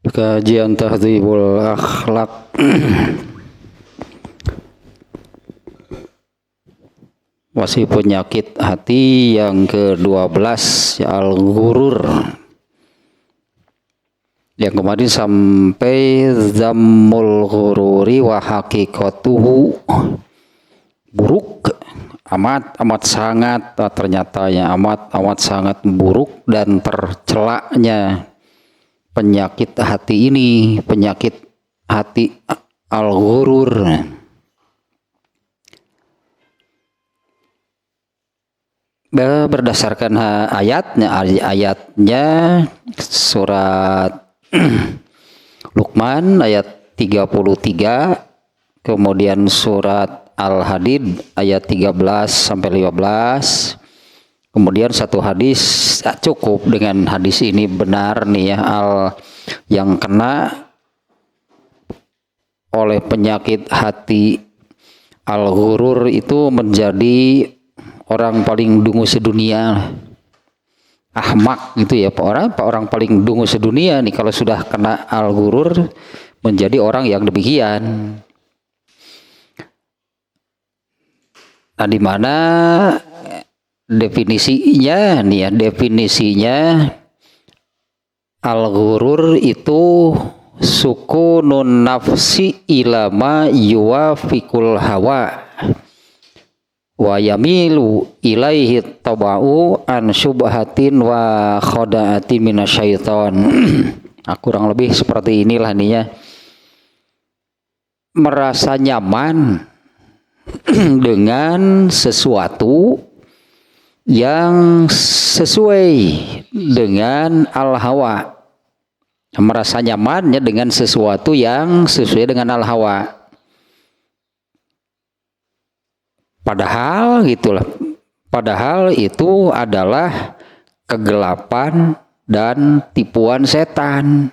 Kajian Tahdzibul Akhlak masih penyakit hati yang ke-12 al-ghurur, yang kemarin sampai zammul ghururi wa haqiqatuhu, buruk amat sangat, ternyata ya amat sangat buruk dan tercelaknya penyakit hati ini, penyakit hati al-ghurur. Berdasarkan ayatnya surat Luqman ayat 33, kemudian surat Al-Hadid ayat 13 sampai 15. Kemudian satu hadis, cukup dengan hadis ini benar nih ya, yang kena oleh penyakit hati al-ghurur itu menjadi orang paling dungu sedunia, ahmak gitu ya, orang paling dungu sedunia nih kalau sudah kena al-ghurur, menjadi orang yang demikian. Nah, di mana definisinya nih ya, definisinya al-ghurur itu sukunun nafsi ilama yuwafiqul hawa wa yamilu ilaihi taba'u an syubhatin wa khoda'ati minasyaiton. Nah, kurang lebih seperti inilah nih ya, merasa nyaman dengan sesuatu yang sesuai dengan al-hawa, merasa nyamannya dengan sesuatu yang sesuai dengan al-hawa. Padahal gitulah, padahal itu adalah kegelapan dan tipuan setan.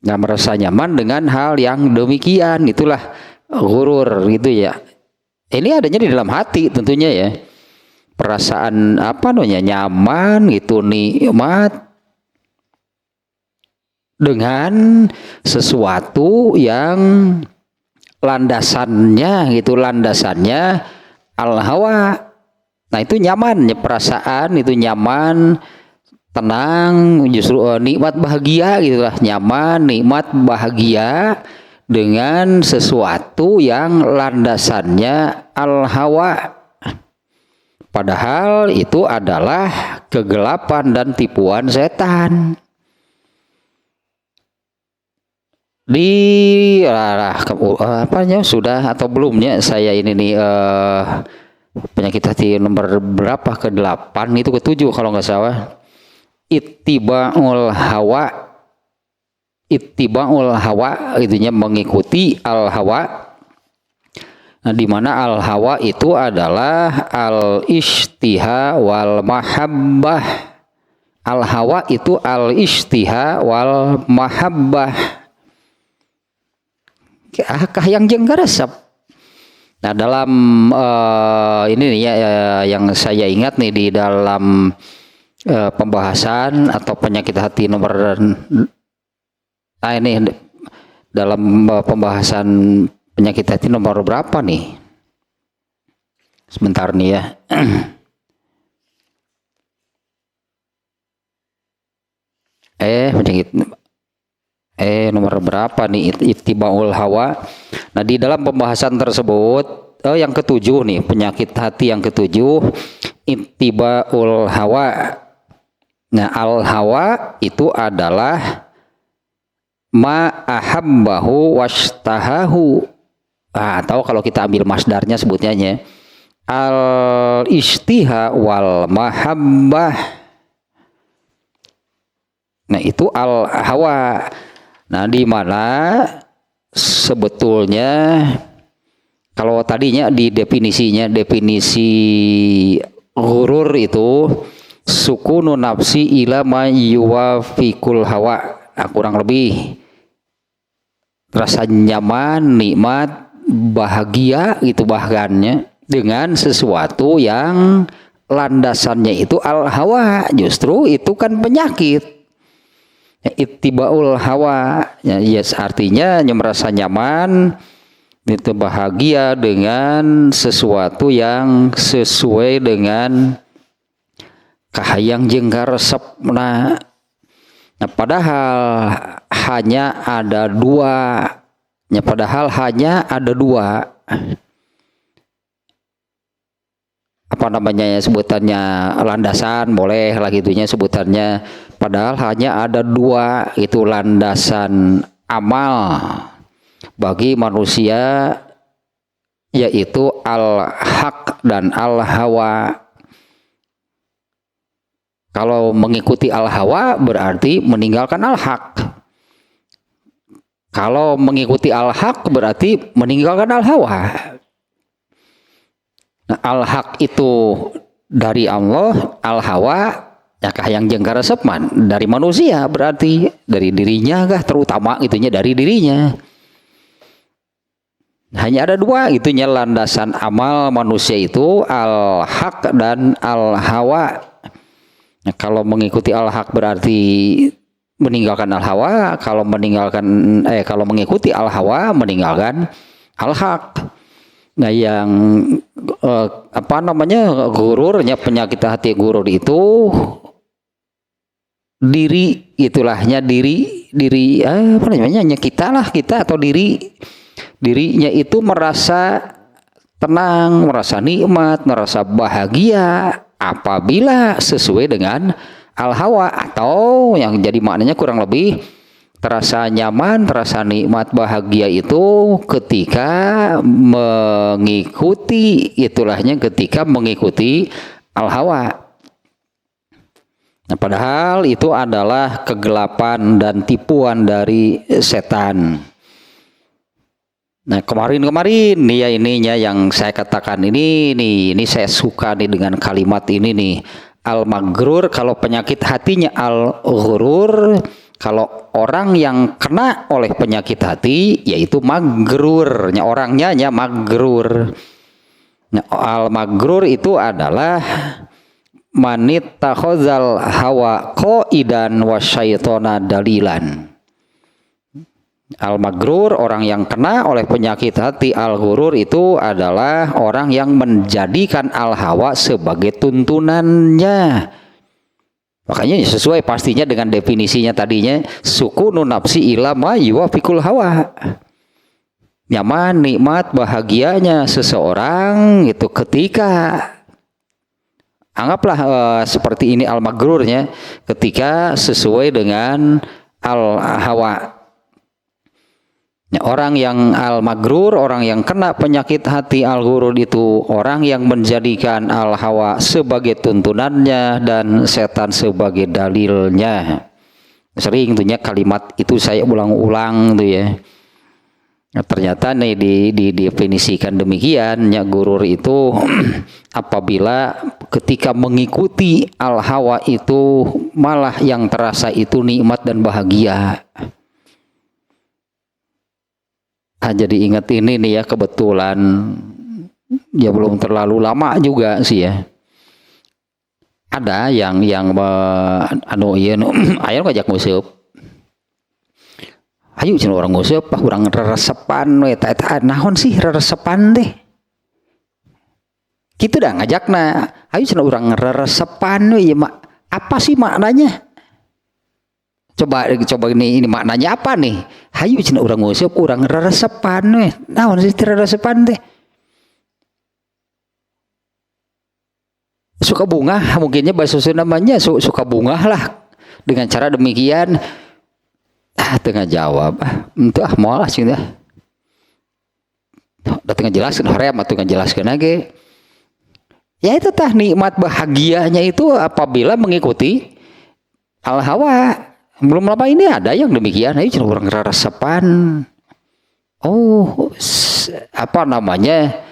Nah, merasa nyaman dengan hal yang demikian, itulah ghurur gitu ya. Ini adanya di dalam hati tentunya ya. Perasaan nyaman gitu, nikmat dengan sesuatu yang landasannya al-hawa. Nah, itu nyaman ya, perasaan itu nyaman, tenang, justru nikmat, bahagia gitulah, nyaman, nikmat, bahagia dengan sesuatu yang landasannya al-hawa. Padahal itu adalah kegelapan dan tipuan setan. Sudah atau belumnya saya ini nih penyakit hati nomor berapa, ke-8 itu, ke-7 kalau nggak salah, ittiba'ul hawa itunya, mengikuti al-hawa. Nah, di mana al-hawa itu adalah al-ishtiha wal mahabbah. Al-hawa itu al-ishtiha wal mahabbah, yang jenggaresep. Nah, dalam ini nih ya, yang saya ingat nih di dalam pembahasan atau penyakit hati nomor ini dalam pembahasan penyakit hati nomor berapa nih? Sebentar nih ya. Penyakit nomor berapa nih, ittiba'ul hawa. Nah, di dalam pembahasan tersebut yang ke-7 nih, penyakit hati yang ke-7, ittiba'ul hawa. Nah, al-hawa itu adalah ma ahabbahu washtahahu, atau kalau kita ambil masdarnya sebutnya al-ishtiha wal mahabbah. Nah, itu al-hawa. Nah, di mana sebetulnya kalau tadinya di definisi ghurur itu sukunu nafsi ila ma yuwafiqul hawa. Nah, kurang lebih rasa nyaman, nikmat, bahagia gitu bahkannya dengan sesuatu yang landasannya itu al-hawa. Justru itu kan penyakit. ittibaul hawa, ya yes, artinya merasa nyaman itu bahagia dengan sesuatu yang sesuai dengan kahayang jeung karesepna. Nah, padahal hanya ada dua, apa namanya ya, sebutannya landasan boleh lah gitunya sebutannya, padahal hanya ada dua itu landasan amal bagi manusia, yaitu al-haq dan al-hawa. Kalau mengikuti al-hawa berarti meninggalkan al-haq. Kalau mengikuti al-haq berarti meninggalkan al-hawa. Nah, al-haq itu dari Allah, al-hawa yakah yang jeung karesep dari manusia, berarti dari dirinya kah terutama itunya dari dirinya. Hanya ada dua itunya landasan amal manusia itu, al-haq dan al-hawa. Nah, kalau mengikuti al-haq berarti meninggalkan al-hawa, kalau mengikuti al-hawa meninggalkan al-haq. Nah, yang apa namanya gururnya, penyakit hati gurur itu diri, itulahnya diri apa namanya kita atau dirinya itu merasa tenang, merasa nikmat, merasa bahagia apabila sesuai dengan al-hawa, atau yang jadi maknanya kurang lebih terasa nyaman, terasa nikmat, bahagia itu ketika mengikuti al-hawa. Nah, padahal itu adalah kegelapan dan tipuan dari setan. Nah, kemarin nih ya ininya yang saya katakan ini saya suka nih dengan kalimat ini nih. Al-maghrur, kalau penyakit hatinya al-ghurur, kalau orang yang kena oleh penyakit hati yaitu maghrur, orangnya maghrur. Nah, al-maghrur itu adalah manit takhozal hawa qaidan wa syaitona dalilan. Al-maghrur, orang yang kena oleh penyakit hati al-ghurur itu adalah orang yang menjadikan al-hawa sebagai tuntunannya. Makanya sesuai pastinya dengan definisinya tadinya, sukunun nafsi ila ma yuwafiqul hawa. Nyaman, nikmat, bahagianya seseorang itu ketika anggaplah seperti ini al-maghrurnya, ketika sesuai dengan al-hawa. Orang yang al-maghrur, orang yang kena penyakit hati al-ghurur itu orang yang menjadikan al-hawa sebagai tuntunannya dan setan sebagai dalilnya. Sering tuhnya kalimat itu saya ulang-ulang tuh ya. Nah, ternyata nih didefinisikan demikian, gurur itu apabila ketika mengikuti al-hawa itu malah yang terasa itu nikmat dan bahagia. Jadi ingat ini nih ya, kebetulan ya belum terlalu lama juga sih ya. Ada yang ayo ngajak nguseup. Ayo cenah orang nguseup, urang reresepan we eta naon sih reresepan teh. Kitu dah ngajakna. Ayo cenah urang reresepan we, apa sih maknanya? Coba ini maknanya apa nih? Hayu cenah urang nguseup, urang reresepan we. Naon sih reresepan teh? Suka bunga, mungkinnya bahasa Sunda namanya suka bunga lah. Dengan cara demikian tengah jawab. Entah moal lah cenah. Da tengah jelaskeun hoream atuh ngajelaskeun ge. Ya itu tah nikmat bahagianya itu apabila mengikuti al-hawa. Belum lama ini ada yang demikian, ayo cenah urang reresepan. Oh, apa namanya?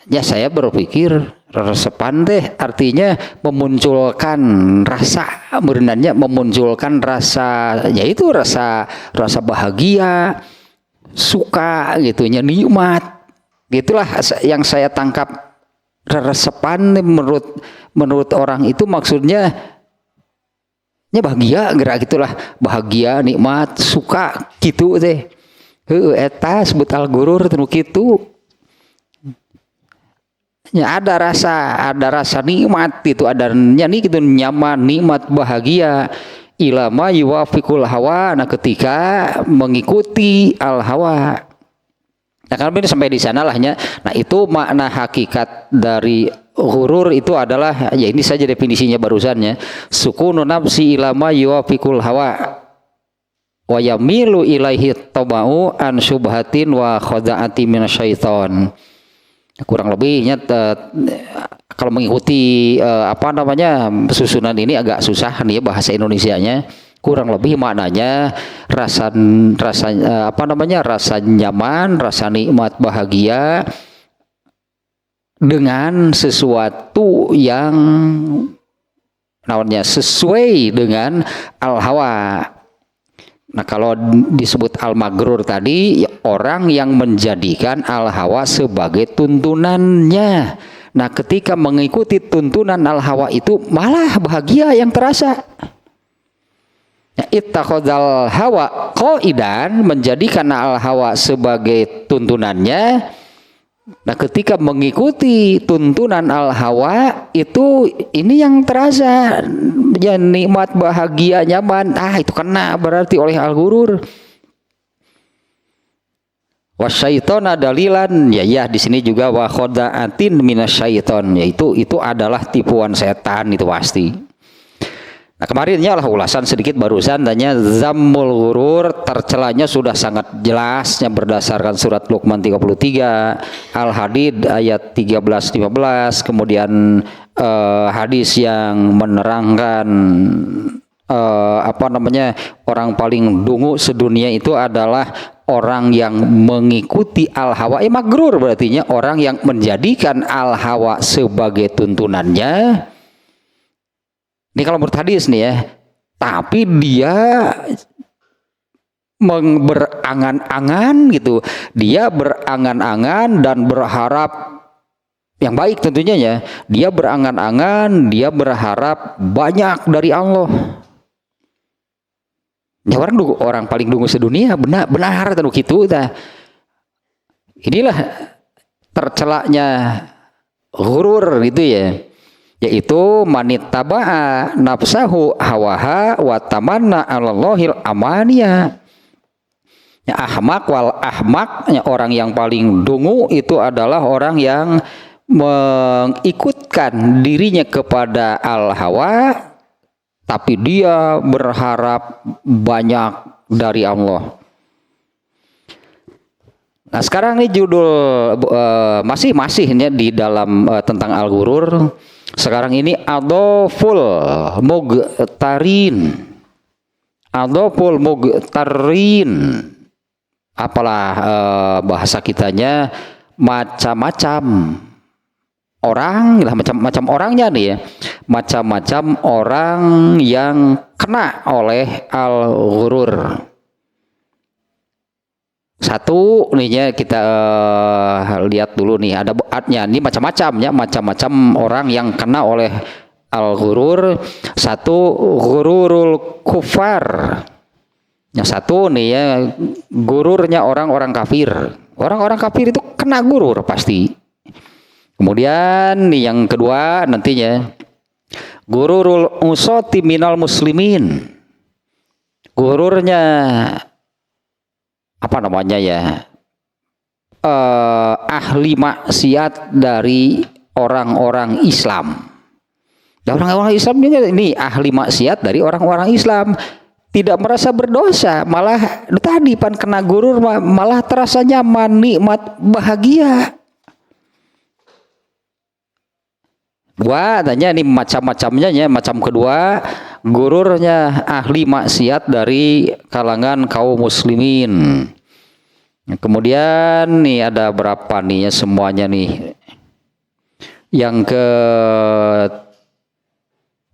Ya saya berpikir reresepan teh artinya memunculkan rasa, berenanya memunculkan rasa, yaitu rasa bahagia, suka gitunya, nikmat. Gitulah yang saya tangkap reresepan menurut orang itu maksudnya nya bahagia gerak gitulah, bahagia nikmat suka gitu teh. Eta sebut al gurur tinu kitu. Ya ada rasa nikmat itu, adanya nih gitu, nyaman, nikmat, bahagia. Ilama yuwafiqul hawa, nah ketika mengikuti al hawa. Nah kalau ini sampai di sana lahnya. Nah itu makna hakikat dari ghurur itu adalah, ya ini saja definisinya barusannya, sukunu nafsi ilama yuwafiqul hawa wa yamilu ilaihi tabau an syubhatin wa khada'ati minasyaiton. Kurang lebihnya kalau mengikuti susunan ini agak susah nih ya bahasa Indonesianya. Kurang lebih maknanya rasa nyaman, rasa nikmat, bahagia dengan sesuatu yang namanya sesuai dengan al hawa. Nah kalau disebut al-magrur tadi, orang yang menjadikan al-hawa sebagai tuntunannya. Nah ketika mengikuti tuntunan al-hawa itu malah bahagia yang terasa. Ittakhadzal hawa qaidan, menjadikan al-hawa sebagai tuntunannya. Nah ketika mengikuti tuntunan al-hawa itu, ini yang terasa ya nikmat, bahagia, nyaman, itu kena berarti oleh al-ghurur. Wasyaitona dalilan, ya di sini juga wa khada'atin minasyaiton, yaitu itu adalah tipuan setan itu pasti. Nah kemarinnya lah ulasan sedikit barusan tanya zammul ghurur, tercelanya sudah sangat jelasnya berdasarkan surat Luqman 33, Al-Hadid ayat 13-15, kemudian hadis yang menerangkan orang paling dungu sedunia itu adalah orang yang mengikuti al-hawa. Magrur berarti orang yang menjadikan al-hawa sebagai tuntunannya. Ini kalau menurut hadis nih ya, tapi dia berangan-angan gitu, dia berangan-angan dan berharap yang baik tentunya ya, dia berangan-angan, dia berharap banyak dari Allah. Ya orang paling dungu sedunia benar tentu gitu dah. Inilah tercelaknya ghurur gitu ya. Yaitu manittaba'a nafsahu hawaha wa tamanna 'alallahil amaniya. Ya ahmak wal ahmak, ya, orang yang paling dungu itu adalah orang yang mengikutkan dirinya kepada al-hawa, tapi dia berharap banyak dari Allah. Nah sekarang ini judul masih-masihnya di dalam tentang al-ghurur. Sekarang ini adoful mugtarin, apalah bahasa kitanya, macam-macam orang, macam-macam orangnya nih ya, macam-macam orang yang kena oleh al-ghurur. Satu nih ya, kita lihat dulu nih, ada artinya ini macam-macamnya, macam-macam orang yang kena oleh al-ghurur. Satu, ghururul kufar. Yang satu nih ya, gururnya orang-orang kafir. Orang-orang kafir itu kena gurur pasti. Kemudian nih yang kedua nantinya, gururul usati minal muslimin. Gururnya ahli maksiat dari orang-orang Islam. Dan orang-orang Islam ini ahli maksiat dari orang-orang Islam, tidak merasa berdosa, malah tadi pan kena gurur, malah terasa nyaman, nikmat, bahagia. Dua, tanya ini macam-macamnya ya. Macam kedua, gururnya ahli maksiat dari kalangan kaum muslimin. Kemudian nih ada berapa nih ya semuanya nih. Yang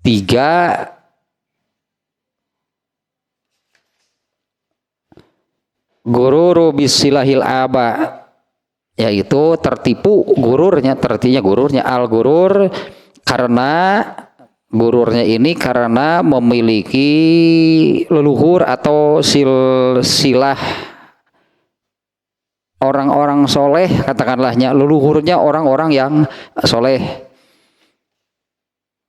ketiga, gururu bisilahil aba, yaitu tertipu gururnya, al-gurur karena Gururnya ini karena memiliki leluhur atau silsilah orang-orang soleh, katakanlahnya leluhurnya orang-orang yang soleh.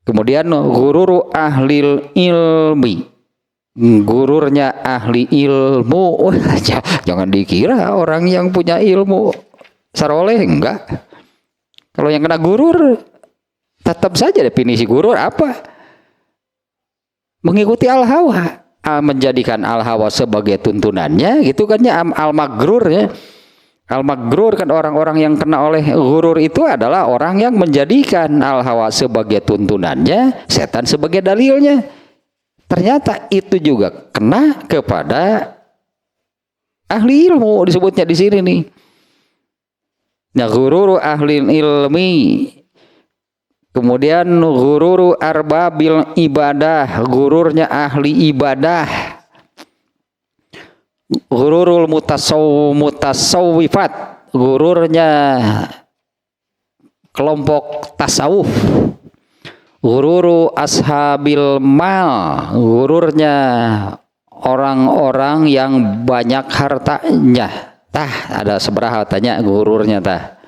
Kemudian gururu ahlil ilmi, gururnya ahli ilmu. Jangan dikira orang yang punya ilmu saroleh, enggak. Kalau yang kena gurur, tetap saja definisi gurur apa? Mengikuti al-hawa, menjadikan al-hawa sebagai tuntunannya, gitu kan ya, al-magrur ya. Al-magrur kan orang-orang yang kena oleh gurur itu adalah orang yang menjadikan al-hawa sebagai tuntunannya, setan sebagai dalilnya. Ternyata itu juga kena kepada ahli ilmu, disebutnya di sini nih. Nah, gururu ahli ilmi. Kemudian gururu arbabil ibadah, gururnya ahli ibadah. Gururul mutasawwifat, gururnya kelompok tasawuf. Gururu ashabil mal, gururnya orang-orang yang banyak hartanya. Ada seberapa tanya gururnya tah.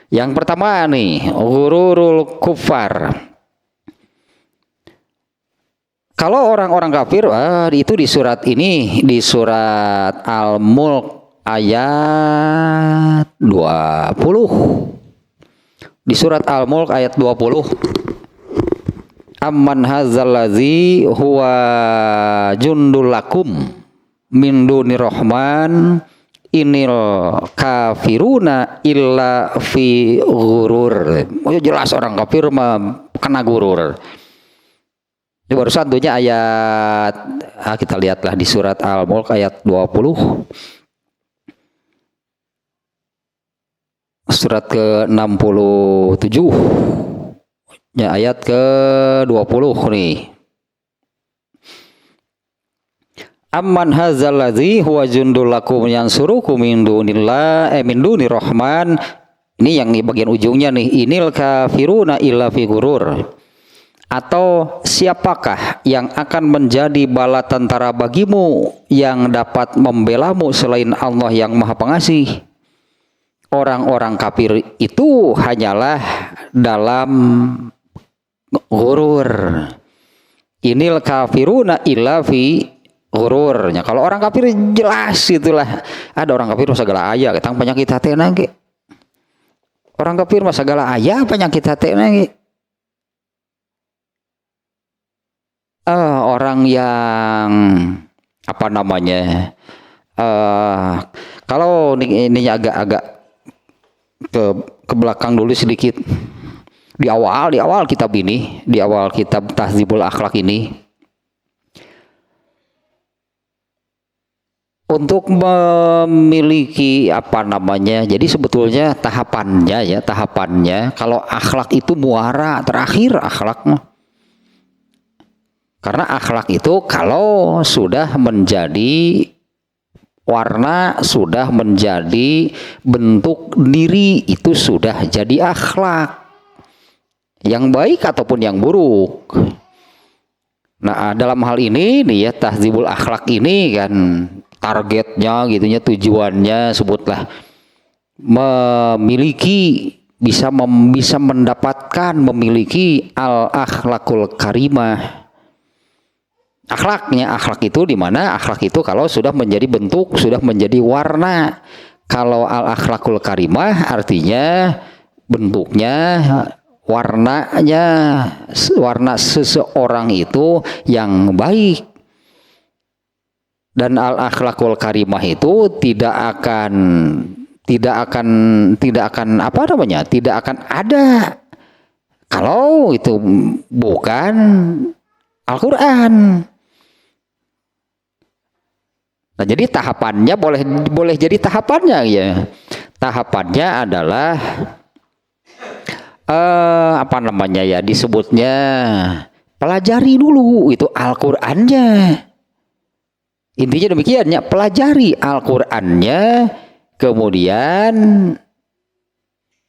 Yang pertama nih, gururul kufar. Kalau orang-orang kafir, itu di surat ini, di surat Al-Mulk ayat 20. Di surat Al-Mulk ayat 20. Amman hazallazi huwa jundul lakum min dunir rahman inil kafiruna illa fi gurur. Jelas orang kafir mah kena gurur. Ini baru satunya ayat, kita lihatlah di surat Al-Mulk ayat 20. Surat ke-67. Ya, ayat ke-20 nih. Amman hadzal ladzi huwa jundul lakum yansurukum min dunillah min dunir rahman. Ini yang di bagian ujungnya nih, inil kafiruna illa fi gurur. Atau siapakah yang akan menjadi bala tentara bagimu yang dapat membelamu selain Allah yang Maha Pengasih? Orang-orang kafir itu hanyalah dalam gurur. Inil kafiruna illa fi gururnya. Kalau orang kafir jelas itulah. Ada orang kafir segala aya ketang penyakit hati nage. Orang kafir mah segala aya penyakit hati nage. Orang yang apa namanya, kalau ini agak ke belakang dulu sedikit, di awal kitab ini, di awal kitab Tahdzibul Akhlak ini, untuk memiliki apa namanya, jadi sebetulnya tahapannya kalau akhlak itu muara terakhir akhlak mah. Karena akhlak itu kalau sudah menjadi warna, sudah menjadi bentuk diri, itu sudah jadi akhlak yang baik ataupun yang buruk. Nah, dalam hal ini nih ya, Tahdzibul Akhlak ini kan targetnya gitunya, tujuannya sebutlah memiliki, bisa mendapatkan, memiliki al-akhlakul karimah. Akhlak itu di mana akhlak itu kalau sudah menjadi bentuk, sudah menjadi warna. Kalau al-akhlakul karimah artinya bentuknya, warnanya, warna seseorang itu yang baik. Dan al-akhlakul karimah itu tidak akan apa namanya? Tidak akan ada kalau itu bukan Al-Qur'an. Nah, jadi tahapannya boleh jadi tahapannya ya. Tahapannya adalah apa namanya ya, disebutnya pelajari dulu itu Al-Qur'annya. Intinya demikian ya, pelajari Al-Qur'annya, kemudian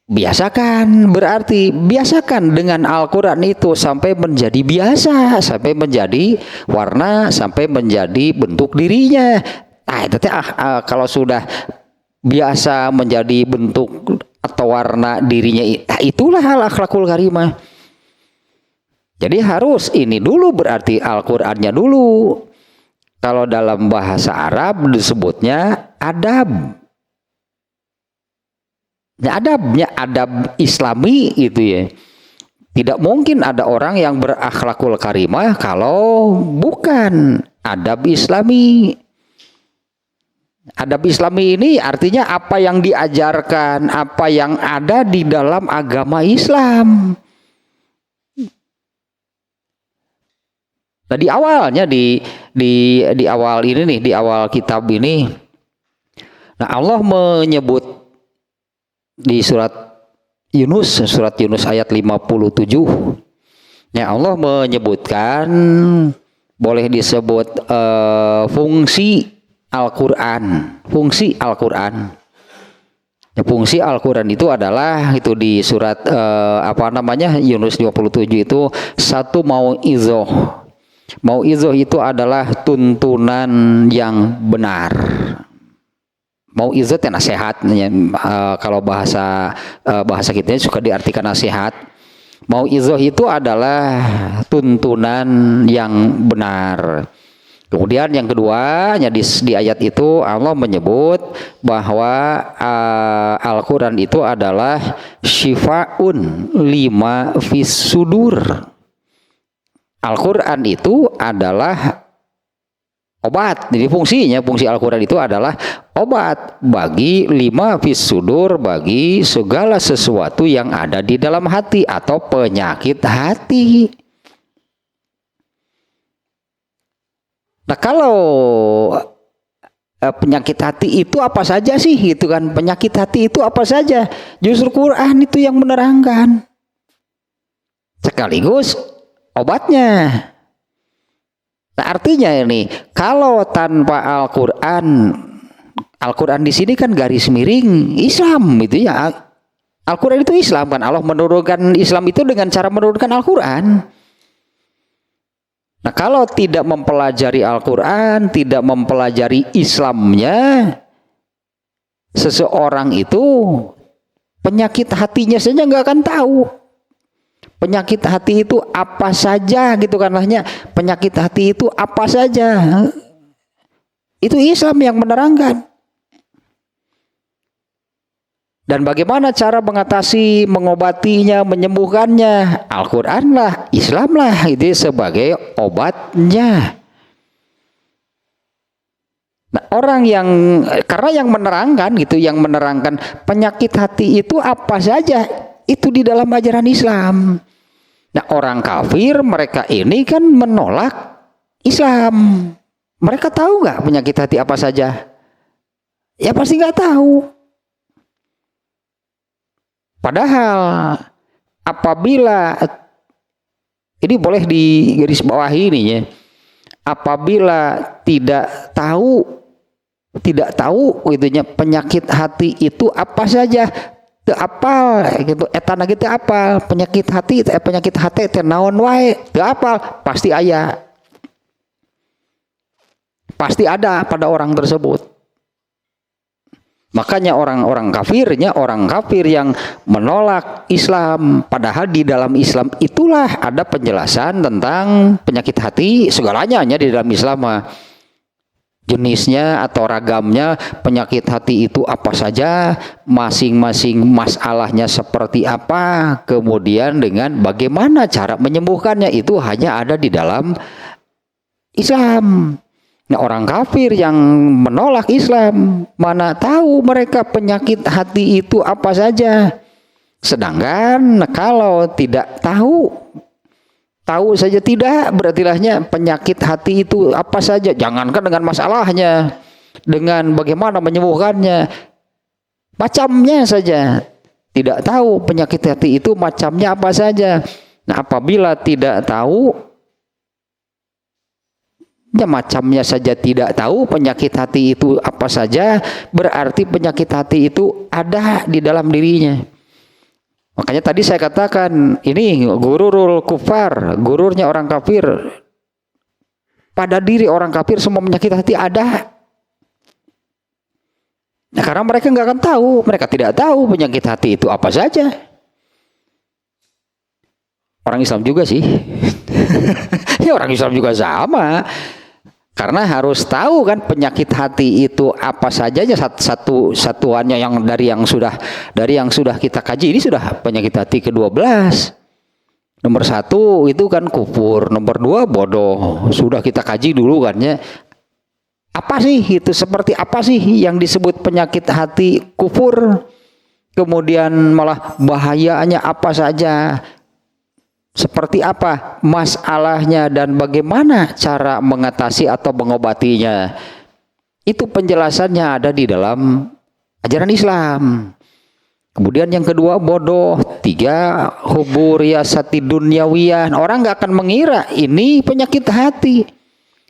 Biasakan, berarti biasakan dengan Al-Quran itu sampai menjadi biasa, sampai menjadi warna, sampai menjadi bentuk dirinya. Nah, itu kalau sudah biasa menjadi bentuk atau warna dirinya, itulah akhlakul karimah. Jadi harus ini dulu, berarti Al-Qur'annya dulu. Kalau dalam bahasa Arab disebutnya adab. Ya, adabnya adab Islami itu ya. Tidak mungkin ada orang yang berakhlakul karimah kalau bukan adab Islami. Adab Islami ini artinya apa yang diajarkan, apa yang ada di dalam agama Islam. Nah, di awalnya di awal ini nih, di awal kitab ini, nah Allah menyebut di surat Yunus ayat 57, ya Allah menyebutkan boleh disebut fungsi Al-Quran. Fungsi Al-Quran. Ya, fungsi Al-Quran itu adalah itu di surat Yunus 27 itu satu mau'izoh. Mau'izoh itu adalah tuntunan yang benar. Mau'izoh itu nasihat. Kalau bahasa kita suka diartikan nasihat. Mau'izoh itu adalah tuntunan yang benar. Kemudian yang kedua, di ayat itu Allah menyebut bahwa Al-Quran itu adalah syifa'un lima fis sudur. Al-Quran itu adalah obat. Jadi fungsi Al-Quran itu adalah obat bagi lima fis sudur, bagi segala sesuatu yang ada di dalam hati atau penyakit hati. Nah, kalau penyakit hati itu apa saja sih gitu kan? Penyakit hati itu apa saja? Justru Quran itu yang menerangkan. Sekaligus obatnya. Nah, artinya ini kalau tanpa Al-Quran di sini kan garis miring Islam itu ya. Al-Quran itu Islam kan. Allah menurunkan Islam itu dengan cara menurunkan Al-Quran. Nah, kalau tidak mempelajari Al-Quran, tidak mempelajari Islamnya, seseorang itu penyakit hatinya saja nggak akan tahu. Penyakit hati itu apa saja gitu kan lahnya. Penyakit hati itu apa saja. Itu Islam yang menerangkan. Dan bagaimana cara mengatasi, mengobatinya, menyembuhkannya? Al-Quran lah, Islam lah, itu sebagai obatnya. Nah, karena yang menerangkan gitu, yang menerangkan penyakit hati itu apa saja, itu di dalam ajaran Islam. Nah, orang kafir mereka ini kan menolak Islam. Mereka tahu nggak penyakit hati apa saja? Ya pasti nggak tahu. Padahal apabila ini boleh di garis bawah ini ya, apabila tidak tahu itunya penyakit hati itu apa saja, teu apal gitu, etana gitu apal penyakit hati teh naon wae, teu apal, pasti aya. Pasti ada pada orang tersebut. Makanya orang kafir yang menolak Islam, padahal di dalam Islam itulah ada penjelasan tentang penyakit hati, segalanya hanya di dalam Islam. Jenisnya atau ragamnya penyakit hati itu apa saja, masing-masing masalahnya seperti apa, kemudian dengan bagaimana cara menyembuhkannya, itu hanya ada di dalam Islam. Nah, orang kafir yang menolak Islam, mana tahu mereka penyakit hati itu apa saja. Sedangkan kalau tidak tahu saja tidak, berarti lahnya penyakit hati itu apa saja. Jangankan dengan masalahnya, dengan bagaimana menyembuhkannya, macamnya saja. Tidak tahu penyakit hati itu macamnya apa saja. Nah, apabila tidak tahu, ya macamnya saja tidak tahu, penyakit hati itu apa saja, berarti penyakit hati itu ada di dalam dirinya. Makanya tadi saya katakan ini gururul kufar, gururnya orang kafir. Pada diri orang kafir semua penyakit hati ada. Nah, karena mereka nggak akan tahu, mereka tidak tahu penyakit hati itu apa saja. Orang Islam juga sih. Ya orang Islam juga sama. Karena harus tahu kan penyakit hati itu apa saja satuannya yang dari yang sudah kita kaji ini sudah penyakit hati ke-12. Nomor 1 itu kan kufur, nomor 2 bodoh. Sudah kita kaji dulu kan ya. Apa sih itu seperti apa sih yang disebut penyakit hati kufur? Kemudian malah bahayanya apa saja? Seperti apa masalahnya dan bagaimana cara mengatasi atau mengobatinya. Itu penjelasannya ada di dalam ajaran Islam. Kemudian yang kedua bodoh. 3 hubur yasati dunyawiyah. Orang nggak akan mengira ini penyakit hati.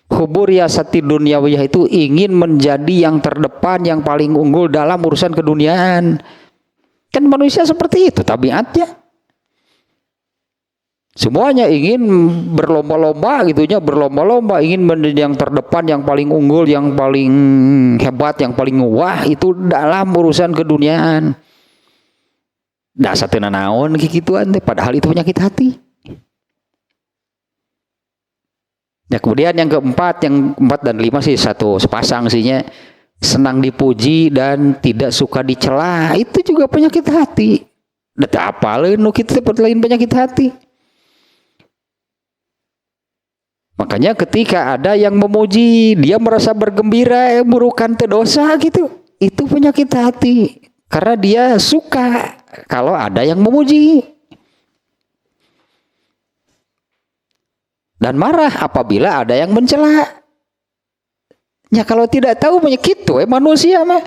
Hubur yasati dunyawiyah itu ingin menjadi yang terdepan, yang paling unggul dalam urusan keduniaan. Kan manusia seperti itu tabiatnya. Semuanya ingin berlomba-lomba gitunya, berlomba-lomba ingin menjadi yang terdepan, yang paling unggul, yang paling hebat, yang paling wah itu dalam urusan keduniaan. Dasar teu naon kikituan teh, padahal itu penyakit hati. Ya kemudian yang keempat, yang 4 dan 5 sih satu sepasang sihnya, senang dipuji dan tidak suka dicela, itu juga penyakit hati. Da apaleun nu kitu teh lain penyakit hati. Makanya ketika ada yang memuji, dia merasa bergembira, burukan dosa gitu. Itu penyakit hati. Karena dia suka kalau ada yang memuji. Dan marah apabila ada yang mencela. Ya kalau tidak tahu penyakit itu manusia mah.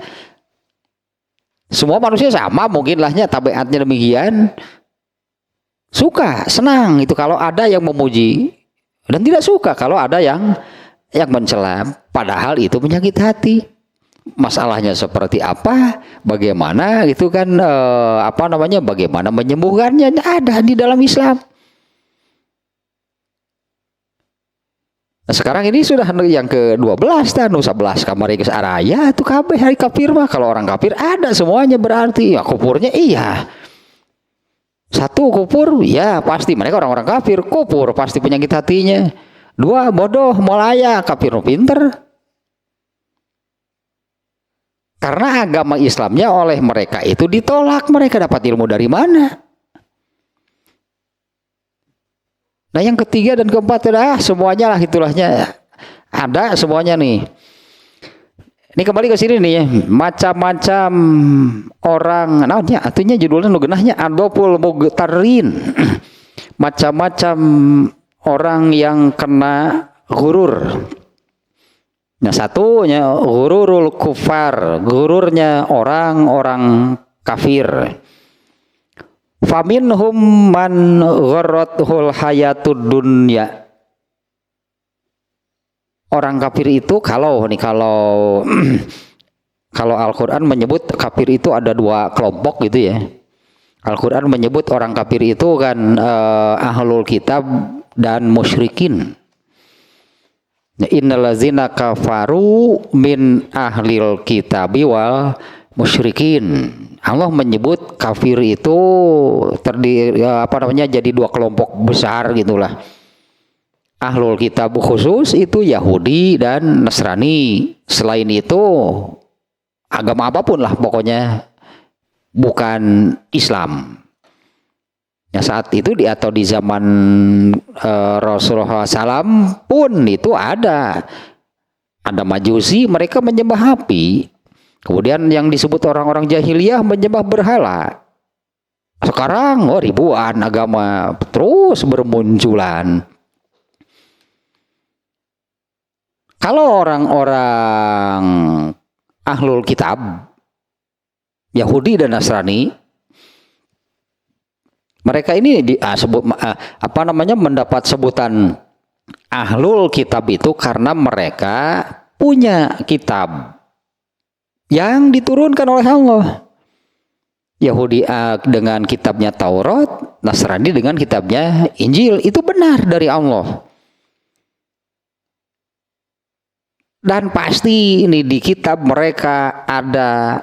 Semua manusia sama mungkin lahnya tabiatnya demikian. Suka, senang itu kalau ada yang memuji. Dan tidak suka kalau ada yang mencela, padahal itu penyakit hati. Masalahnya seperti apa, bagaimana itu kan bagaimana menyembuhkannya ada di dalam Islam. Nah, sekarang ini sudah yang ke-12 dan 11 kamari geus araya itu kabeh hari kafir mah. Kalau orang kafir ada semuanya berarti ya kufurnya iya. 1 kufur, ya pasti mereka orang-orang kafir, kufur pasti penyakit hatinya. 2 bodoh, molaya, kafir pinter. Karena agama Islamnya oleh mereka itu ditolak, mereka dapat ilmu dari mana? Nah yang ketiga dan keempat semuanya lah itulahnya ada semuanya nih. Ini kembali ke sini nih ya, macam-macam orang, namanya artinya judulnya nu geunahnya adopul mugtarin. Macam-macam orang yang kena gurur. Nah, satunya gururul kufar, gururnya orang-orang kafir. Faminhum man gharrathul hayatud dunya. Orang kafir itu kalau Al-Quran menyebut kafir itu ada 2 kelompok gitu ya. Al-Quran menyebut orang kafir itu kan ahlul kitab dan musyrikin. Innallazina kafaru min ahlil kitabi wal musyrikin. Allah menyebut kafir itu terdiri jadi 2 kelompok besar gitulah. Ahlul kitab khusus itu Yahudi dan Nasrani. Selain itu agama apapun lah pokoknya bukan Islam. Ya saat itu atau di zaman Rasulullah SAW pun itu ada Majusi, mereka menyembah api. Kemudian yang disebut orang-orang jahiliyah menyembah berhala. Sekarang ribuan agama terus bermunculan. Kalau orang-orang ahlul kitab Yahudi dan Nasrani, mereka ini mendapat sebutan ahlul kitab itu karena mereka punya kitab yang diturunkan oleh Allah. Yahudi dengan kitabnya Taurat, Nasrani dengan kitabnya Injil. Itu benar dari Allah. Dan pasti ini di kitab mereka ada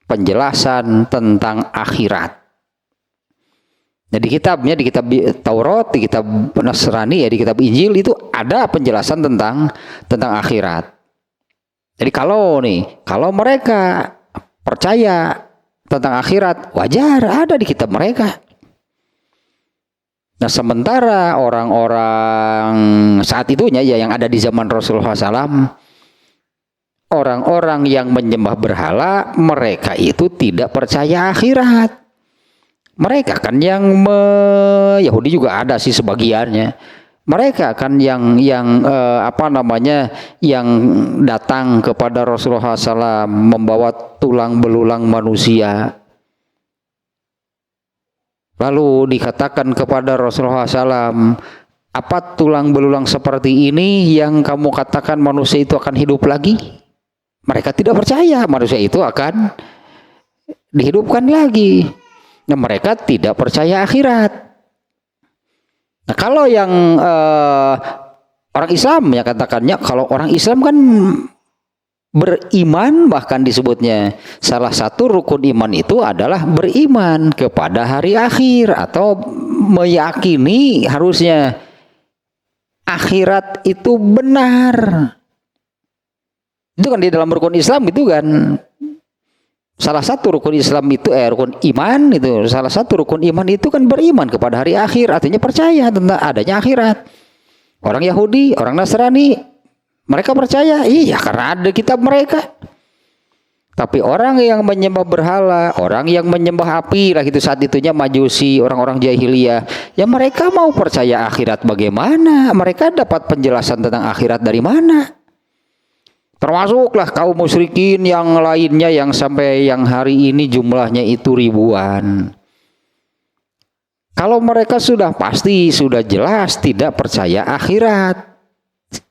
penjelasan tentang akhirat. Jadi kitabnya, di kitab Taurat, di kitab Nasrani, ya di kitab Injil itu ada penjelasan tentang akhirat. Jadi kalau mereka percaya tentang akhirat, wajar ada di kitab mereka. Nah, sementara orang-orang saat itunya ya yang ada di zaman Rasulullah SAW, orang-orang yang menyembah berhala, mereka itu tidak percaya akhirat. Mereka kan Yahudi juga ada sih sebagiannya. Mereka kan yang datang kepada Rasulullah SAW membawa tulang belulang manusia. Lalu dikatakan kepada Rasulullah SAW, apa tulang belulang seperti ini yang kamu katakan manusia itu akan hidup lagi? Mereka tidak percaya manusia itu akan dihidupkan lagi. Nah, mereka tidak percaya akhirat. Nah, kalau yang orang Islam ya katakannya, kalau orang Islam kan beriman, bahkan disebutnya salah satu rukun iman itu adalah beriman kepada hari akhir atau meyakini harusnya akhirat itu benar. Itu kan di dalam rukun Islam itu kan salah satu rukun Islam itu rukun iman itu, salah satu rukun iman itu kan beriman kepada hari akhir, artinya percaya tentang adanya akhirat. Orang Yahudi, orang Nasrani, mereka percaya, iya karena ada kitab mereka. Tapi orang yang menyembah berhala, orang yang menyembah api lah itu saat itunya Majusi, orang-orang jahiliyah, ya mereka mau percaya akhirat bagaimana? Mereka dapat penjelasan tentang akhirat dari mana? Termasuklah kaum musyrikin yang lainnya yang sampai yang hari ini jumlahnya itu ribuan. Kalau mereka sudah pasti, sudah jelas tidak percaya akhirat,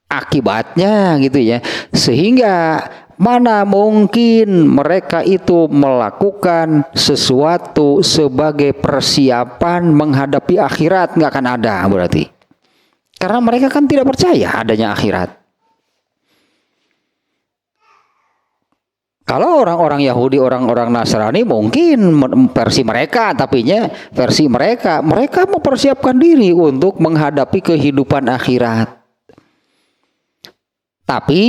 akibatnya gitu ya, sehingga mana mungkin mereka itu melakukan sesuatu sebagai persiapan menghadapi akhirat, nggak akan ada berarti, karena mereka kan tidak percaya adanya akhirat. Kalau orang-orang Yahudi, orang-orang Nasrani mungkin versi mereka, versi mereka mempersiapkan diri untuk menghadapi kehidupan akhirat. Tapi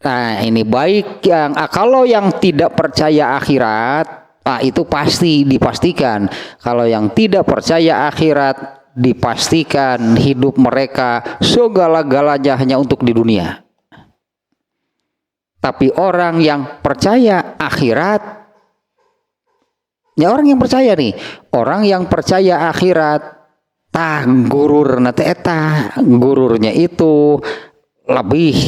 nah ini baik yang kalau yang tidak percaya akhirat, itu pasti dipastikan. Kalau yang tidak percaya akhirat, dipastikan hidup mereka segala-galanya hanya untuk di dunia. Tapi orang yang percaya akhirat, ya orang yang percaya nih, orang yang percaya akhirat, gurur nate eta, gururnya itu lebih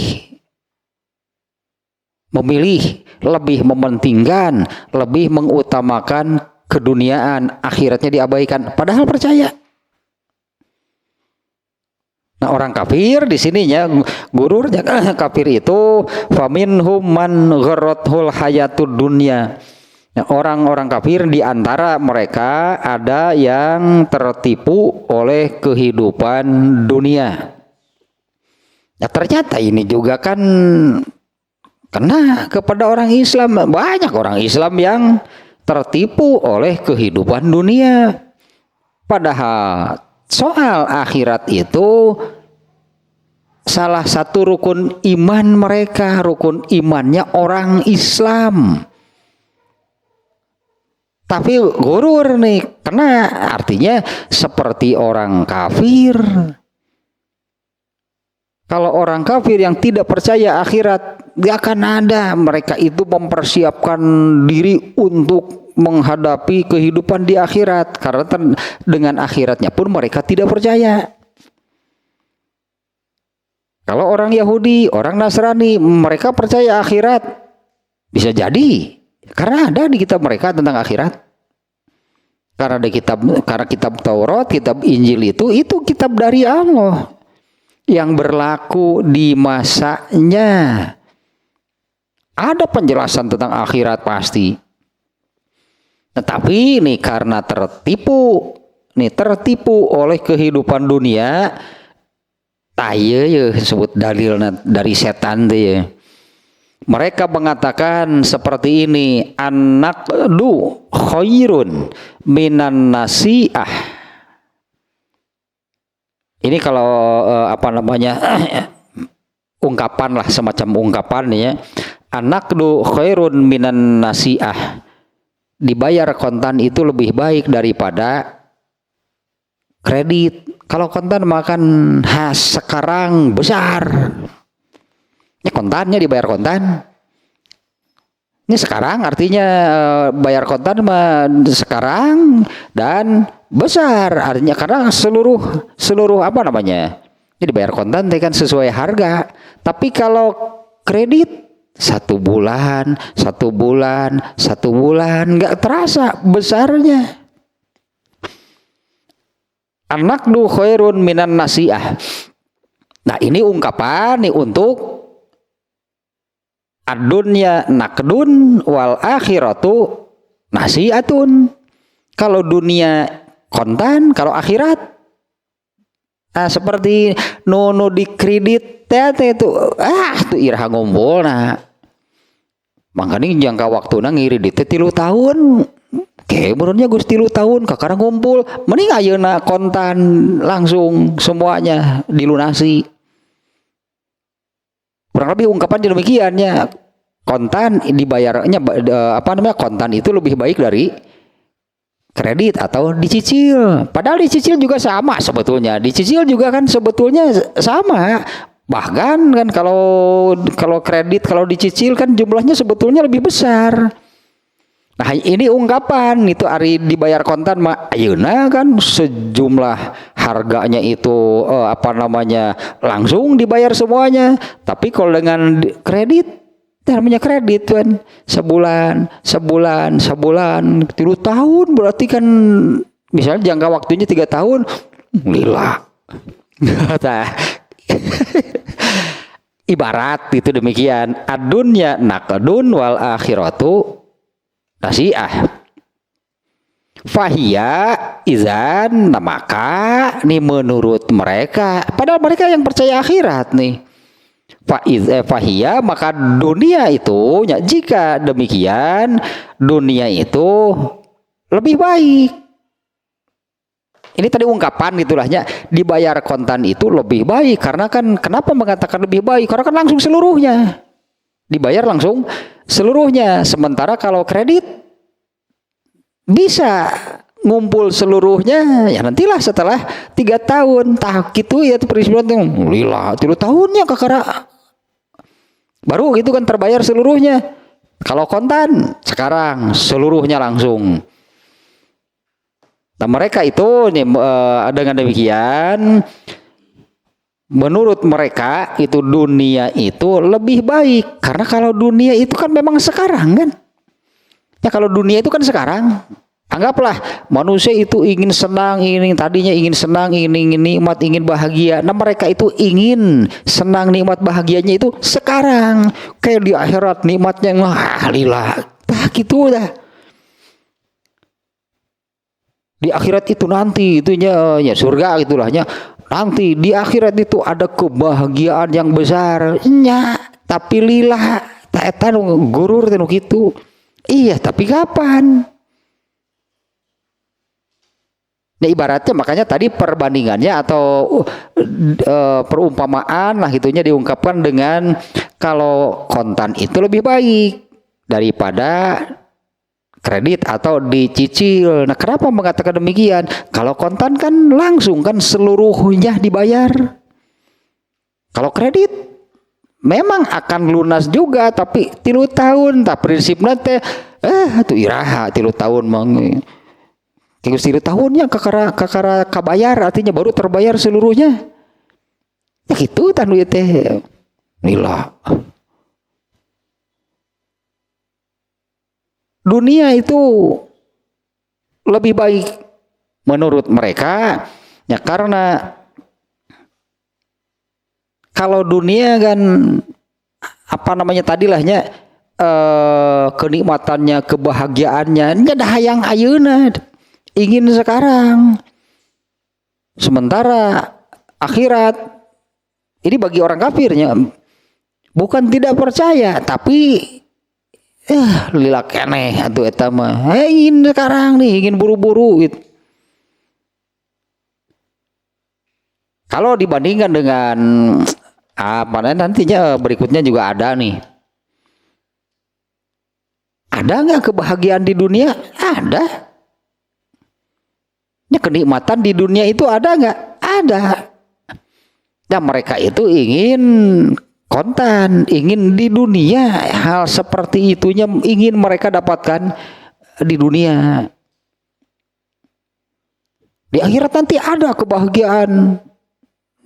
memilih, lebih mementingkan, lebih mengutamakan keduniaan, akhiratnya diabaikan, padahal percaya. Nah, orang kafir di sininya gururnya kafir itu faminhum man gharrathul hayatud dunya. Nah, orang-orang kafir di antara mereka ada yang tertipu oleh kehidupan dunia. Nah, ternyata ini juga kan kena kepada orang Islam. Banyak orang Islam yang tertipu oleh kehidupan dunia. Padahal soal akhirat itu salah satu rukun iman mereka, rukun imannya orang Islam. Tapi gurur nih, karena artinya seperti orang kafir. Kalau orang kafir yang tidak percaya akhirat, gak akan ada. Mereka itu mempersiapkan diri untuk menghadapi kehidupan di akhirat. Karena dengan akhiratnya pun mereka tidak percaya. Kalau orang Yahudi, orang Nasrani, mereka percaya akhirat. Bisa jadi. Karena ada di kitab mereka tentang akhirat. Karena kitab Taurat, kitab Injil itu kitab dari Allah. Yang berlaku di masanya. Ada penjelasan tentang akhirat pasti. Tetapi nih karena tertipu oleh kehidupan dunia, ya disebut dalil dari setan tuh ya. Mereka mengatakan seperti ini, an-naqdu khairun minan nasi'ah. Ini kalau ungkapan lah, semacam ungkapan ya. An-naqdu khairun minan nasi'ah. Dibayar kontan itu lebih baik daripada kredit. Kalau kontan makan sekarang besar. Ini kontannya dibayar kontan. Ini sekarang artinya bayar kontan sekarang dan besar artinya karena seluruh ini dibayar kontan kan sesuai harga. Tapi kalau kredit 1 bulan nggak terasa besarnya. An-naqdu khairun minan nasi'ah. Nah ini ungkapan nih untuk ad-dunya naqdun wal akhiratu nasi'atun. Kalau dunia kontan, kalau akhirat seperti nu di kredit itu tuh iraha ngumpul. Nah makanya jangka waktu ngiri di 3 tahun. Oke, menurutnya gue 3 tahun kakara ngumpul. Mending ayeuna kontan langsung semuanya dilunasi. Kurang lebih ungkapan demikiannya. Kontan dibayarnya kontan itu lebih baik dari kredit atau dicicil. Padahal dicicil juga sama sebetulnya. Dicicil juga kan sebetulnya sama. Bahkan kan kalau kredit kalau dicicil kan jumlahnya sebetulnya lebih besar. Nah ini ungkapan itu ari dibayar kontan mah ayeuna kan sejumlah harganya itu langsung dibayar semuanya. Tapi kalau dengan kredit, namanya kredit kan sebulan 3 tahun berarti kan misalnya jangka waktunya 3 tahun lila. Ibarat itu demikian. Ad-dunya naqdun wal akhiratu nasi'ah. Fahia izan, maka nih menurut mereka, padahal mereka yang percaya akhirat nih. Fahia maka dunia itu jika demikian dunia itu lebih baik. Ini tadi ungkapan gitulahnya, dibayar kontan itu lebih baik karena kan kenapa mengatakan lebih baik? Karena kan langsung seluruhnya. Dibayar langsung seluruhnya. Sementara kalau kredit bisa ngumpul seluruhnya ya nantilah setelah 3 tahun. Tah gitu ya peristiwa lila 3 tahunnya kakara. Baru itu kan terbayar seluruhnya. Kalau kontan sekarang seluruhnya langsung. Nah mereka itu dengan demikian menurut mereka itu dunia itu lebih baik karena kalau dunia itu kan memang sekarang kan ya kalau dunia itu kan sekarang anggaplah manusia itu ingin senang tadinya ingin senang ingin nikmat ingin bahagia. Nah mereka itu ingin senang nikmat bahagianya itu sekarang kayak di akhirat nikmatnya lila gitu dah. Di akhirat itu nanti itunya ya surga gitulahnya. Nanti di akhirat itu ada kebahagiaan yang besar. Tapi lila tak eta gurur teh gitu. Iya, tapi kapan? Nah ibaratnya makanya tadi perbandingannya atau perumpamaan lah gitunya diungkapkan dengan kalau kontan itu lebih baik daripada kredit atau dicicil. Nah kenapa mengatakan demikian? Kalau kontan kan langsung kan seluruhnya dibayar. Kalau kredit memang akan lunas juga tapi 3 tahun. Tak prinsipnya teh tuh iraha 3 tahun mang. 3 tahunnya kakara kabayar artinya baru terbayar seluruhnya. Ya gitu tanu teh. Nila. Dunia itu lebih baik menurut mereka ya karena kalau dunia kan tadilahnya kenikmatannya, kebahagiaannya, nya dah hayang ayeuna, ingin sekarang. Sementara akhirat ini bagi orang kafirnya bukan tidak percaya, tapi lila keneh atuh eta mah. Ingin sekarang nih, ingin buru-buru gitu. Kalau dibandingkan dengan apa nantinya berikutnya juga ada nih. Ada nggak kebahagiaan di dunia? Ada. Kenikmatan di dunia itu ada nggak? Ada. Dan mereka itu ingin kontan, ingin di dunia hal seperti itunya ingin mereka dapatkan di dunia. Di akhirat nanti ada kebahagiaan.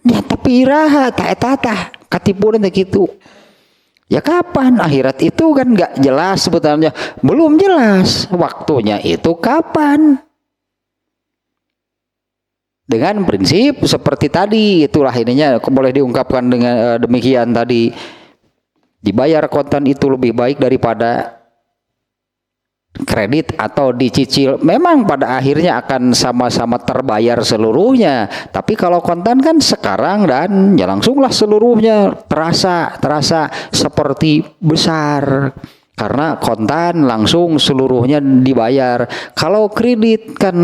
Ya tapi iraha tah katipun teh kitu. Ya kapan akhirat itu kan nggak jelas sebetulnya, belum jelas waktunya itu kapan. Dengan prinsip seperti tadi, itulah ininya boleh diungkapkan dengan demikian tadi, dibayar kontan itu lebih baik daripada kredit atau dicicil. Memang pada akhirnya akan sama-sama terbayar seluruhnya, tapi kalau kontan kan sekarang dan ya langsunglah seluruhnya terasa seperti besar karena kontan langsung seluruhnya dibayar. Kalau kredit kan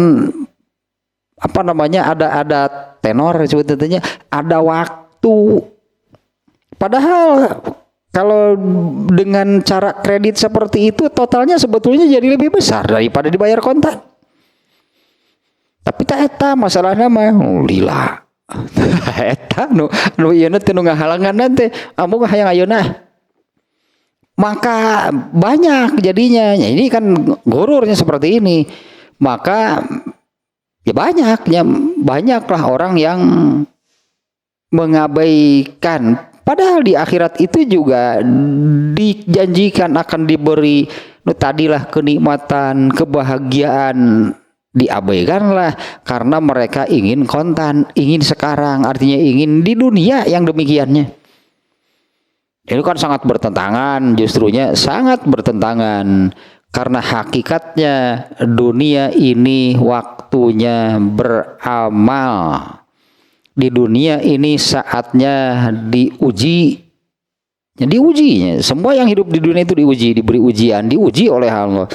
apa namanya ada tenor sebetulnya, ada waktu. Padahal kalau dengan cara kredit seperti itu totalnya sebetulnya jadi lebih besar daripada dibayar kontan. Tapi tak eta masalahnya mah lila. Eta nu ieu teh nu ngahalangan nanti amun hayang ayeuna. Maka banyak jadinya. Ini kan gururnya seperti ini. Maka ya banyaklah orang yang mengabaikan. Padahal di akhirat itu juga dijanjikan akan diberi tadilah kenikmatan, kebahagiaan, diabaikanlah karena mereka ingin kontan, ingin sekarang, artinya ingin di dunia yang demikiannya. Ini kan sangat bertentangan, justrunya sangat bertentangan. Karena hakikatnya dunia ini waktunya beramal. Di dunia ini saatnya diuji. Ya, diujinya. Semua yang hidup di dunia itu diuji, diberi ujian, diuji oleh Allah.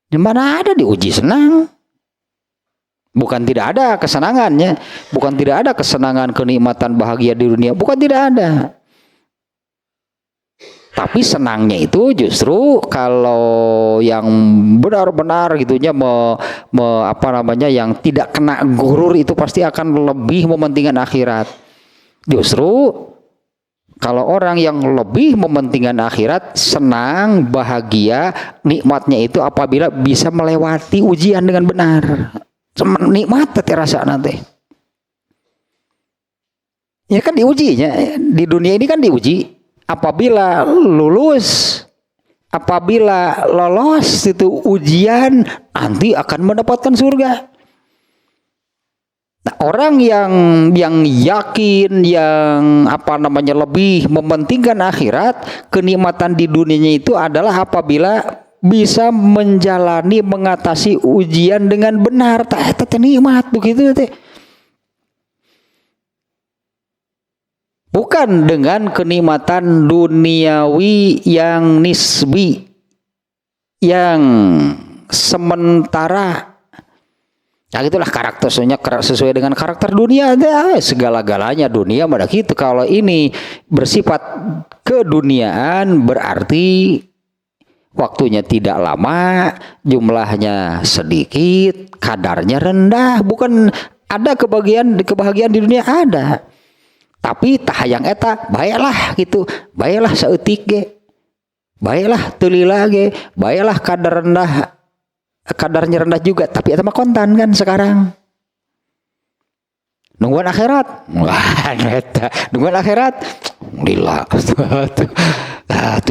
Yang mana ada diuji senang. Bukan tidak ada kesenangannya. Bukan tidak ada kesenangan, kenikmatan, bahagia di dunia. Bukan tidak ada. Tapi senangnya itu justru kalau yang benar-benar gitunya apa namanya yang tidak kena gurur itu pasti akan lebih mementingkan akhirat. Justru kalau orang yang lebih mementingkan akhirat, senang, bahagia, nikmatnya itu apabila bisa melewati ujian dengan benar. Nikmat teh rasa nanti. Ya kan diujinya di dunia ini kan diuji. Apabila lulus, apabila lolos itu ujian, nanti akan mendapatkan surga. Nah, orang yang yakin, yang apa namanya lebih mementingkan akhirat, kenikmatan di dunianya itu adalah apabila bisa menjalani, mengatasi ujian dengan benar. Tah nikmat begitu teh. Bukan dengan kenikmatan duniawi yang nisbi, yang sementara. Ya itulah karakternya sesuai dengan karakter dunia. Segala-galanya dunia pada gitu. Kalau ini bersifat keduniaan berarti waktunya tidak lama, jumlahnya sedikit, kadarnya rendah. Bukan ada kebahagiaan di dunia ada. Tapi tah hayang eta baiklah gitu, baiklah saeutik ge, baiklah teu lila ge, baiklah kadarnya rendah juga, tapi eta mah kontan kan sekarang. Nungguan akhirat, wah eta nungguan akhirat, lila, tuh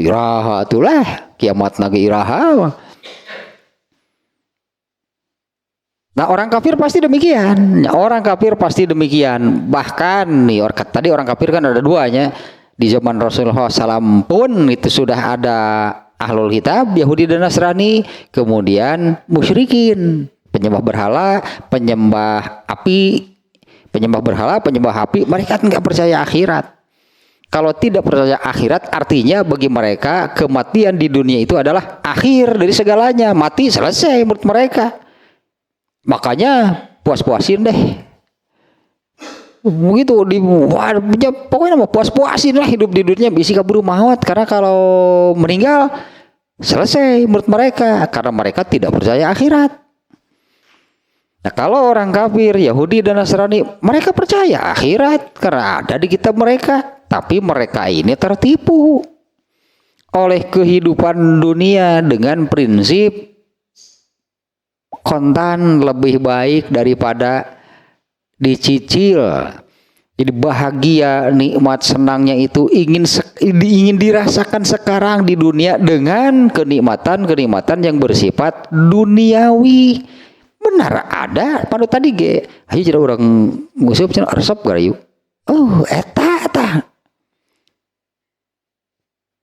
iraha atulah kiamat nage iraha. Nah orang kafir pasti demikian. Orang kafir pasti demikian. Bahkan nih tadi orang kafir kan ada duanya. Di zaman Rasulullah SAW pun itu sudah ada ahlul kitab, Yahudi dan Nasrani, kemudian musyrikin, penyembah berhala, penyembah api, penyembah berhala, penyembah api, mereka nggak percaya akhirat. Kalau tidak percaya akhirat, artinya bagi mereka kematian di dunia itu adalah akhir dari segalanya. Mati selesai menurut mereka. Makanya puas-puasin deh. Begitu pokoknya mau puas-puasin lah hidup di dunia, bisi kaburu maut. Karena kalau meninggal selesai menurut mereka, karena mereka tidak percaya akhirat. Nah, kalau orang kafir, Yahudi dan Nasrani, mereka percaya akhirat karena ada di kitab mereka. Tapi mereka ini tertipu oleh kehidupan dunia dengan prinsip kontan lebih baik daripada dicicil. Jadi bahagia, nikmat, senangnya itu ingin dirasakan sekarang di dunia dengan kenikmatan yang bersifat duniawi. Benar ada pada tadi ge. Ayo jadi orang ngusip cenah resep garayu. Oh, eta.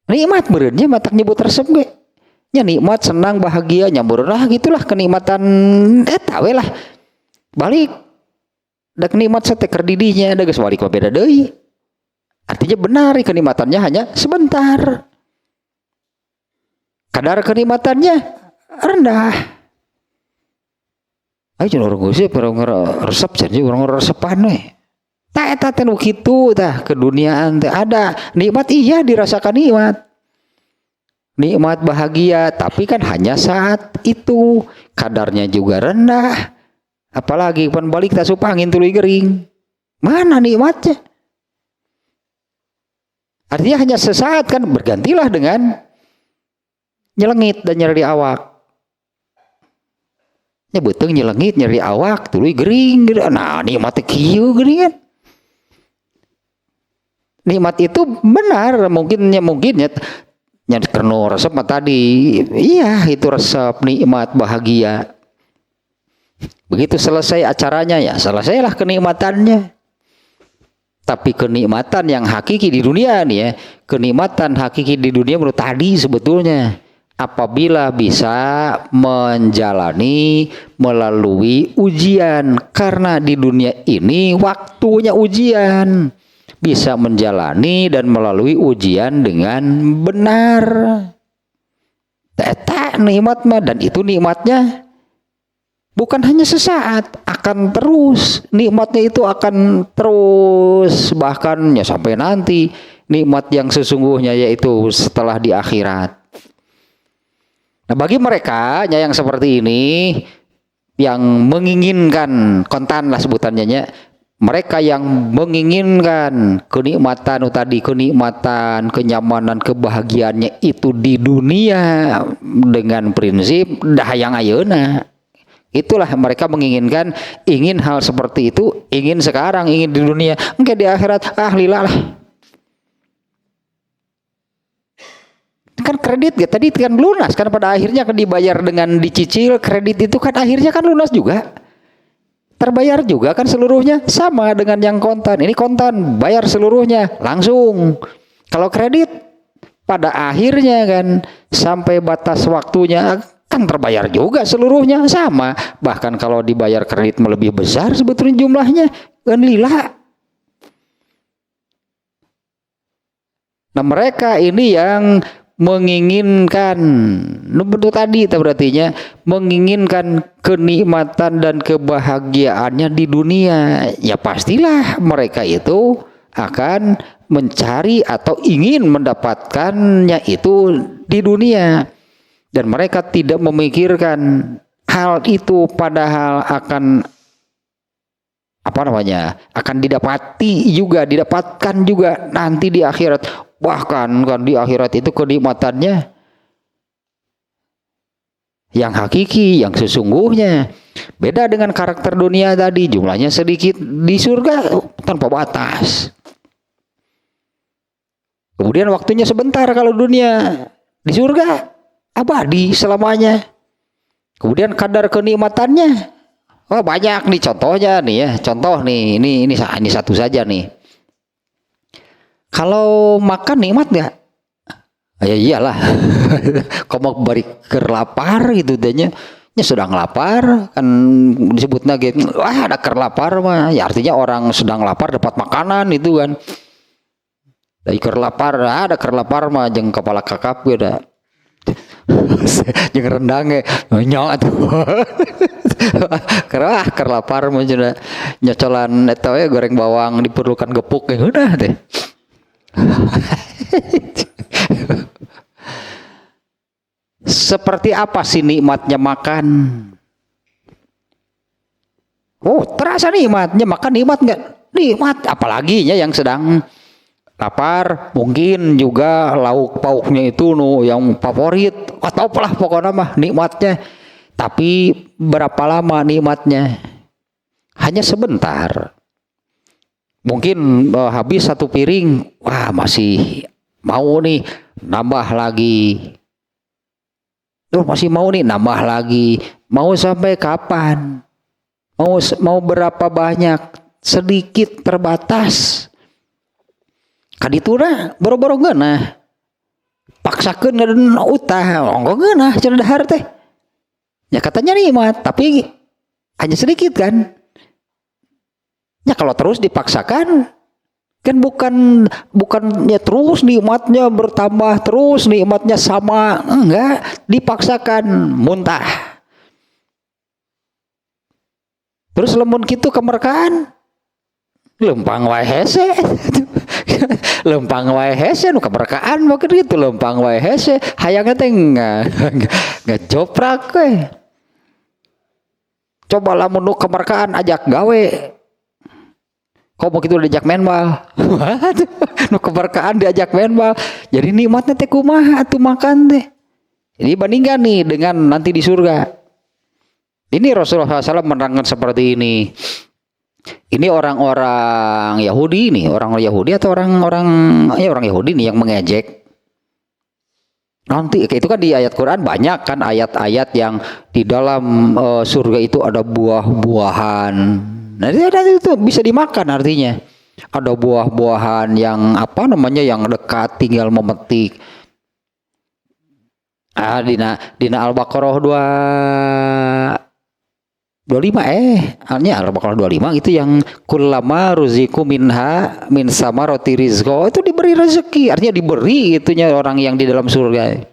Nikmat bereunnya matak nyebut resep ge. Nya nikmat, senang, bahagia, nyamburna gitulah kenikmatan eta we lah. Balik da nikmat teh keur didinya da geus balik beda deui. Artinya benar kenikmatannya hanya sebentar. Kadar kenikmatannya rendah. Ayo cenah urang geus orang resep cenah urang resepan we. Tah eta teh nu kitu tah keduniaan teh ada nikmat, iya dirasakan nikmat. Nikmat bahagia, tapi kan hanya saat itu, kadarnya juga rendah. Apalagi pan balik tak supa angin tuluy gering. Mana nikmatnya? Artinya hanya sesaat kan, bergantilah dengan nyelengit dan nyeri awak. Nya beuteung nyelengit nyeri awak tuluy gering. Nah, nikmat teh kieu geuningan. Nikmat itu benar mungkin nya karena resep tadi, iya itu resep nikmat bahagia. Begitu selesai acaranya ya selesailah kenikmatannya. Tapi kenikmatan yang hakiki di dunia nih ya, kenikmatan hakiki di dunia menurut tadi sebetulnya apabila bisa menjalani melalui ujian, karena di dunia ini waktunya ujian. Bisa menjalani dan melalui ujian dengan benar. Eta nikmat mah, dan itu nikmatnya bukan hanya sesaat, akan terus. Nikmatnya itu akan terus, bahkan ya sampai nanti. Nikmat yang sesungguhnya yaitu setelah di akhirat. Nah, bagi mereka yang seperti ini, yang menginginkan kontan lah sebutannya, mereka yang menginginkan kenikmatan tadi, kenikmatan, kenyamanan, kebahagiaannya itu di dunia dengan prinsip dahayang ayeuna. Itulah mereka menginginkan, ingin hal seperti itu, ingin sekarang, ingin di dunia, enggak di akhirat, lila lah. Kan kredit ya tadi kan lunas, kan pada akhirnya kan dibayar dengan dicicil, kredit itu kan akhirnya kan lunas juga. Terbayar juga kan seluruhnya, sama dengan yang kontan. Ini kontan, bayar seluruhnya langsung. Kalau kredit pada akhirnya kan sampai batas waktunya kan terbayar juga seluruhnya, sama. Bahkan kalau dibayar kredit lebih besar sebetulnya jumlahnya, kan lila. Nah, mereka ini yang menginginkan, bentuk tadi itu berartinya menginginkan kenikmatan dan kebahagiaannya di dunia, ya pastilah mereka itu akan mencari atau ingin mendapatkannya itu di dunia, dan mereka tidak memikirkan hal itu padahal akan akan didapatkan juga nanti di akhirat. Bahkan kan di akhirat itu kenikmatannya yang hakiki, yang sesungguhnya. Beda dengan karakter dunia tadi, jumlahnya sedikit. Di surga tanpa batas. Kemudian waktunya sebentar kalau dunia. Di surga abadi selamanya. Kemudian kadar kenikmatannya banyak nih, contohnya nih ya. Contoh nih, ini satu saja nih. Kalau makan nikmat nggak? Ya iyalah. Kau mau bari kerlapar gitu danya. Ya sedang lapar kan disebutnya gitu. Wah ada kerlapar mah. Ya artinya orang sedang lapar dapat makanan itu kan. Dari kerlapar ada kerlapar mah jeung kepala kakap beda. Jeung rendangnya nyok atuh. Kerlapar mah cenah nyocolan eta we goreng bawang diperlukan gepuk udah teh. Seperti apa sih nikmatnya makan? Oh, terasa nikmatnya makan, nikmat nggak? Nikmat, apalagi ya yang sedang lapar, mungkin juga lauk pauknya itu yang favorit, atau apalah pokoknya mah nikmatnya. Tapi berapa lama nikmatnya? Hanya sebentar. Mungkin habis satu piring, wah masih mau nih nambah lagi. Masih mau nih nambah lagi. Mau sampai kapan? Mau berapa banyak? Sedikit terbatas. Kadituna boro-boro geunah. Paksakeun ngaden utah, onggo geunah cenah dahar teh. Ya katanya nikmat, tapi hanya sedikit kan. Ya kalau terus dipaksakan kan bukannya terus nikmatnya bertambah terus nikmatnya sama, enggak, dipaksakan muntah. Terus lamun kitu kemerkaan lempang wae hese. Lempang wae hese nu kemerkaan mah kitu lempang wae hese hayang teh ngajoprak we. Coba lamun nu kemerkaan ajak gawe. Kok begitu diajak main bal, nu keberkaan diajak main bal, jadi nikmatnya teh kumaha atuh makan teh. Jadi bandingkan nih dengan nanti di surga. Ini Rasulullah SAW menerangkan seperti ini. Ini orang-orang Yahudi nih, orang Yahudi atau orang Yahudi nih yang mengejek. Nanti itu kan di ayat Quran banyak kan ayat-ayat yang di dalam surga itu ada buah-buahan. Nah itu bisa dimakan artinya. Ada buah-buahan yang yang dekat tinggal memetik. Dina Al-Baqarah 25 artinya Al-Baqarah 25 itu yang kullama ruziku minha min samarati rizqo, itu diberi rezeki, artinya diberi itunya orang yang di dalam surga.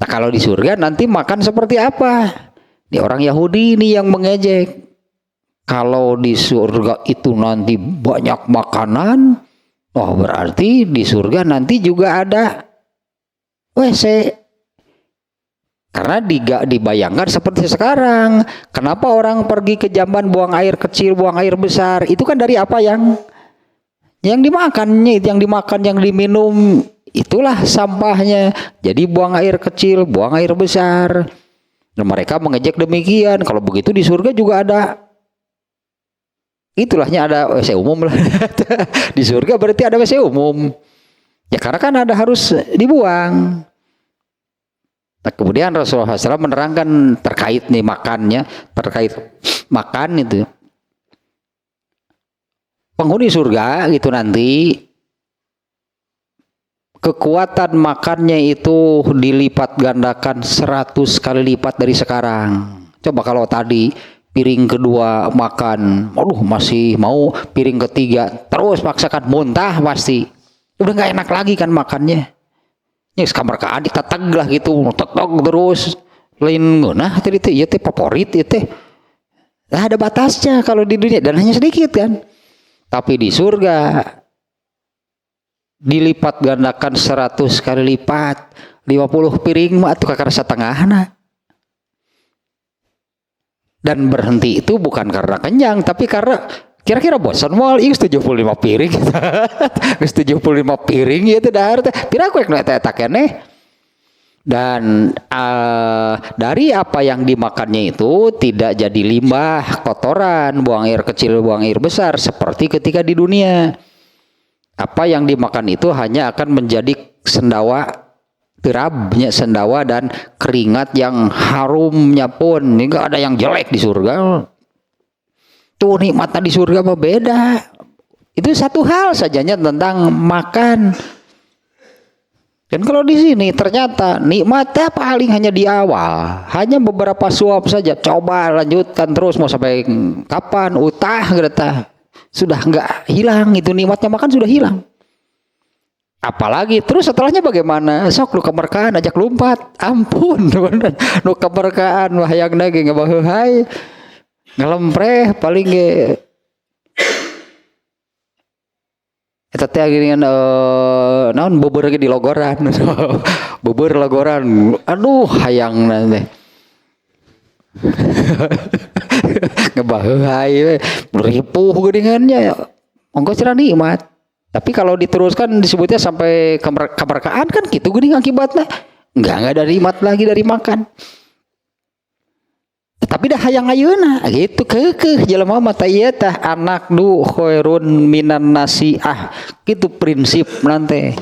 Nah kalau di surga nanti makan seperti apa? Di orang Yahudi ini yang mengejek. Kalau di surga itu nanti banyak makanan, oh berarti di surga nanti juga ada WC. Karena dibayangkan seperti sekarang. Kenapa orang pergi ke jamban buang air kecil, buang air besar? Itu kan dari apa yang dimakannya, yang dimakan, yang diminum, itulah sampahnya. Jadi buang air kecil, buang air besar. Nah, mereka mengejek demikian. Kalau begitu di surga juga ada. Itulahnya ada WC umum lah. Di surga berarti ada WC umum. Ya karena kan ada harus dibuang. Nah, kemudian Rasulullah SAW menerangkan terkait nih makannya, terkait makan itu. Penghuni surga gitu nanti kekuatan makannya itu dilipat gandakan 100 kali lipat dari sekarang. Coba kalau tadi piring kedua makan, aduh masih mau, piring ketiga terus paksakan muntah pasti. Udah nggak enak lagi kan makannya. Ya kamar keadik teteg lah gitu, teteg terus. Lain ngeunah tadi teh ieu teh favorit ieu teh. Nah, ada batasnya kalau di dunia dan hanya sedikit kan. Tapi di surga dilipat gandakan 100 kali lipat, 50 piring mah atuh kakara satengahna. Dan berhenti itu bukan karena kenyang, tapi karena kira-kira bosan moal ieu 75 piring. Geus 75 piring ieu teh dahar teh. Pira kuek nu eta keneh. Dan dari apa yang dimakannya itu tidak jadi limbah, kotoran, buang air kecil, buang air besar seperti ketika di dunia. Apa yang dimakan itu hanya akan menjadi sendawa, terabnya sendawa dan keringat yang harumnya pun enggak ada yang jelek di surga. Tuh nikmatnya di surga mah beda. Itu satu hal sajanya tentang makan. Dan kalau di sini ternyata nikmatnya paling hanya di awal, hanya beberapa suap saja. Coba lanjutkan terus mau sampai kapan? Utah gereta sudah nggak hilang, itu nikmatnya makan sudah hilang. Apalagi terus setelahnya bagaimana? Sok nu kemerkaan ajak lompat, ampun, nu kemerkaan wah yang daging ngebaheuhai ngelempreh paling ge. Eta teh geuningan naon bubur ge di logoran. Bubur logoran. Aduh hayangna teh. Ngebaheuhai we ripuh geuningannya. Ongko cenah nikmat. Tapi kalau diteruskan disebutnya sampai kemerkaan kan gitu geuning akibatnya. Enggak ada nikmat lagi dari makan. Tapi dah hayang ayeuna gitu keukeuh jelema mah ieu tah anak du khairun minan nasiah gitu prinsip nanti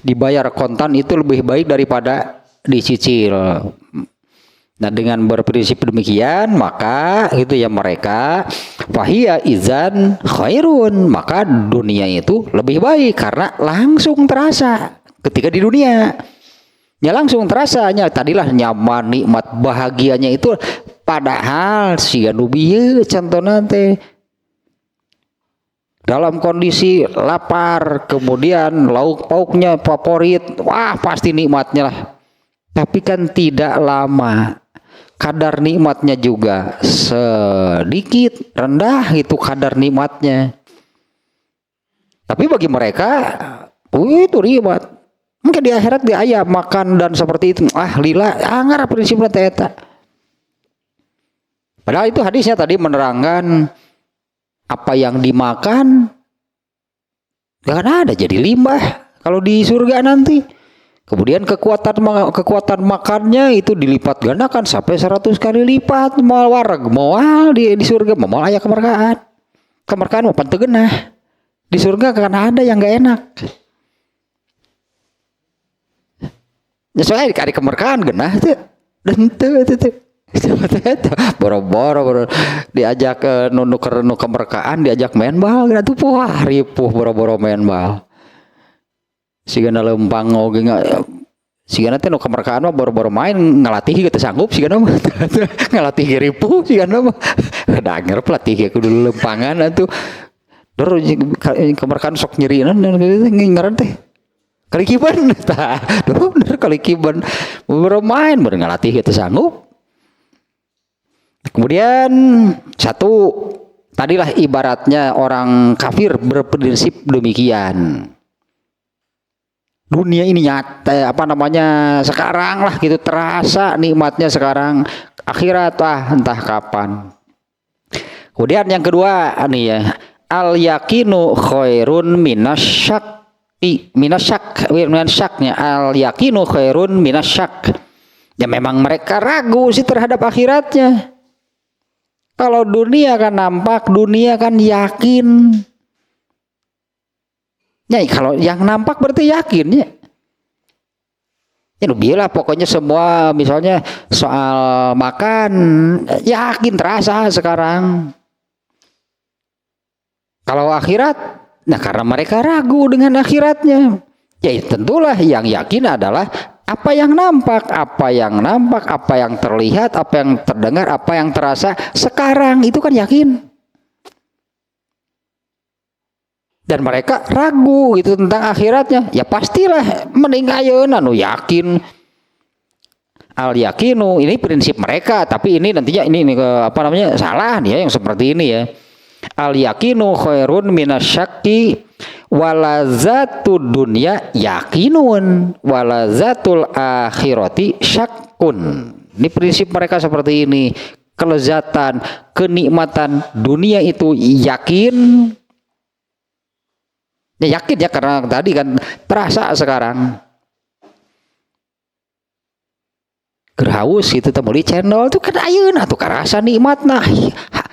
dibayar kontan itu lebih baik daripada dicicil. Nah dengan berprinsip demikian maka itu ya mereka fahiya izan khairun, maka dunia itu lebih baik karena langsung terasa ketika di dunia. Ya langsung terasanya tadilah nyaman nikmat bahagianya itu padahal si anubieu contohna teh dalam kondisi lapar kemudian lauk pauknya favorit wah pasti nikmatnya lah, tapi kan tidak lama kadar nikmatnya juga sedikit rendah itu kadar nikmatnya. Tapi bagi mereka itu nikmat. Mungkin di akhirat dia aya makan dan seperti itu. Lila anggar prinsipnya eta. Padahal itu hadisnya tadi menerangkan apa yang dimakan gak ada jadi limbah kalau di surga nanti. Kemudian kekuatan makannya itu dilipat gandakan sampai 100 kali lipat. Moal wareg, moal di surga, moal aya kemerkaan. Kemerkaan mah pan teu geunah. Di surga karena ada yang gak enak. Ya soalnya dikari kemerkaan genah tuh dan tuh boro-boro diajak ke nu kemerkaan diajak main bal gitu tuh wah ripuh boro-boro main bal sigana lempang oge sigana teh nu kemerkaan mah boro-boro main ngalatih gitu sanggup sigana mah ngalatih ripuh sigana mah danger pelatih kudu lempangan atuh terus kemerkaan sok nyerinan ngaran teh kalikiban tah bener kalikiban bermain ngalatih gitu sanggup. Kemudian satu tadilah ibaratnya orang kafir berprinsip demikian, dunia ini nyata sekarang lah gitu terasa nikmatnya sekarang, akhirat entah kapan. Kemudian yang kedua nih ya, al yakinu khairun minasyak minasyaknya al yakinu khairun minasyak. Ya memang mereka ragu sih terhadap akhiratnya. Kalau dunia kan nampak, dunia kan yakin. Ya kalau yang nampak berarti yakin ya. Ya biarlah pokoknya semua misalnya soal makan yakin terasa sekarang. Kalau akhirat nah karena mereka ragu dengan akhiratnya. Ya tentulah yang yakin adalah apa yang nampak, apa yang terlihat, apa yang terdengar, apa yang terasa sekarang itu kan yakin. Dan mereka ragu gitu tentang akhiratnya. Ya pastilah mending ayeuna nu yakin. Al yakinu ini prinsip mereka, tapi ini nantinya ini salah nih ya yang seperti ini ya. Al yakinu khairun minasyakki walazatud dunya yakinun walazatul akhirati syakkun. Ini prinsip mereka seperti ini. Kelezatan, kenikmatan dunia itu yakin. Ya yakin ya karena tadi kan terasa sekarang. Gerhaus gitu teh meuli cendol tuh kan ayeuna tuh karasa nikmat nah.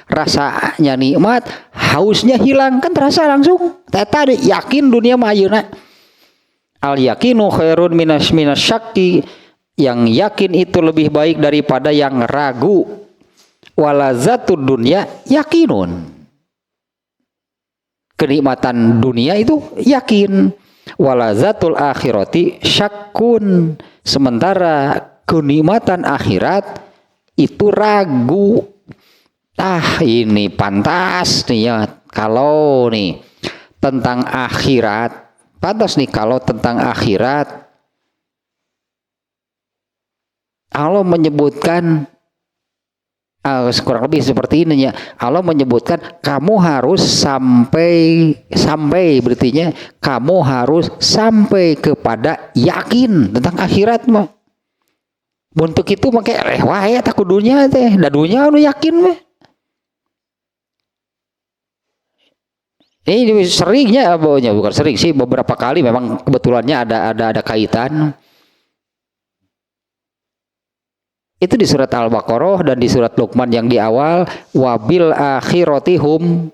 Rasanya nikmat, hausnya hilang kan terasa langsung. Tadi yakin dunia mah ayeuna. Al yakinu khairun minasyakki, yang yakin itu lebih baik daripada yang ragu. Walazatud dunya yakinun. kenikmatan dunia itu yakin. Walazatul akhirati syakkun, sementara kenikmatan akhirat itu ragu. Ini pantas nih ya kalau nih tentang akhirat, pantas nih kalau tentang akhirat Allah menyebutkan kurang lebih seperti ini ya. Allah menyebutkan kamu harus sampai berarti kamu harus sampai kepada yakin tentang akhirat mah. Untuk itu makanya wae tak kudunya teh, dadunya anu yakin mah. Ini seringnya bukan sering sih, beberapa kali memang kebetulannya ada kaitan. Itu di surat Al-Baqarah dan di surat Luqman yang di awal, wabil akhiratihum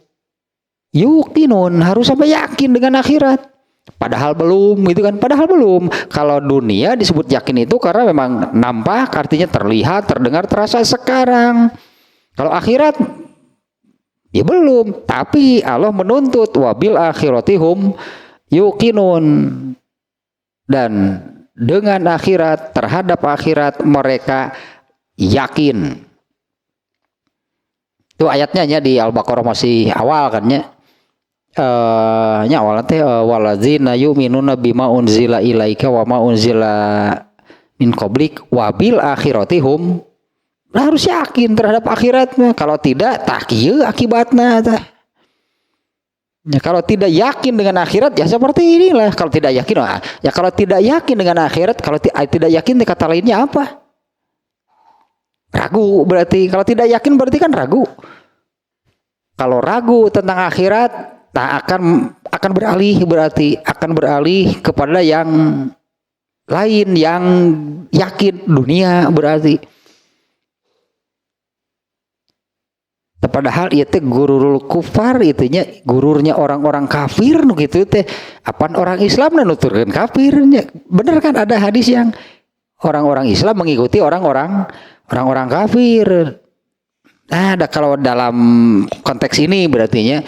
yuqinun, harus sampai yakin dengan akhirat. Padahal belum, gitu kan? Padahal belum. Kalau dunia disebut yakin itu karena memang nampak, artinya terlihat, terdengar, terasa sekarang. Kalau akhirat ya belum. Tapi Allah menuntut wabil akhiratihum yuqinun, dan dengan akhirat, terhadap akhirat mereka yakin. Itu ayatnya di Al-Baqarah masih awal kan ya. Awalnya teh waladzina yu'minuna bima unzila ilaika wa ma unzila min qablik wa bil akhiratihum, harus yakin terhadap akhiratnya. Kalau tidak tak kieu akibatna tah. Ya, kalau tidak yakin dengan akhirat ya seperti inilah. Kalau tidak yakin, ya kalau tidak yakin dengan akhirat, kalau tidak yakin kata lainnya apa? Ragu berarti. Kalau tidak yakin berarti kan ragu. Kalau ragu tentang akhirat, akan beralih kepada yang lain, yang yakin dunia berarti. Padahal itu gururul kufar, itunya gururnya orang-orang kafir gitu teh. Apaan orang Islam nuturkeun kafirnya? Bener kan ada hadis yang orang-orang Islam mengikuti orang-orang kafir. Nah, kalau dalam konteks ini berarti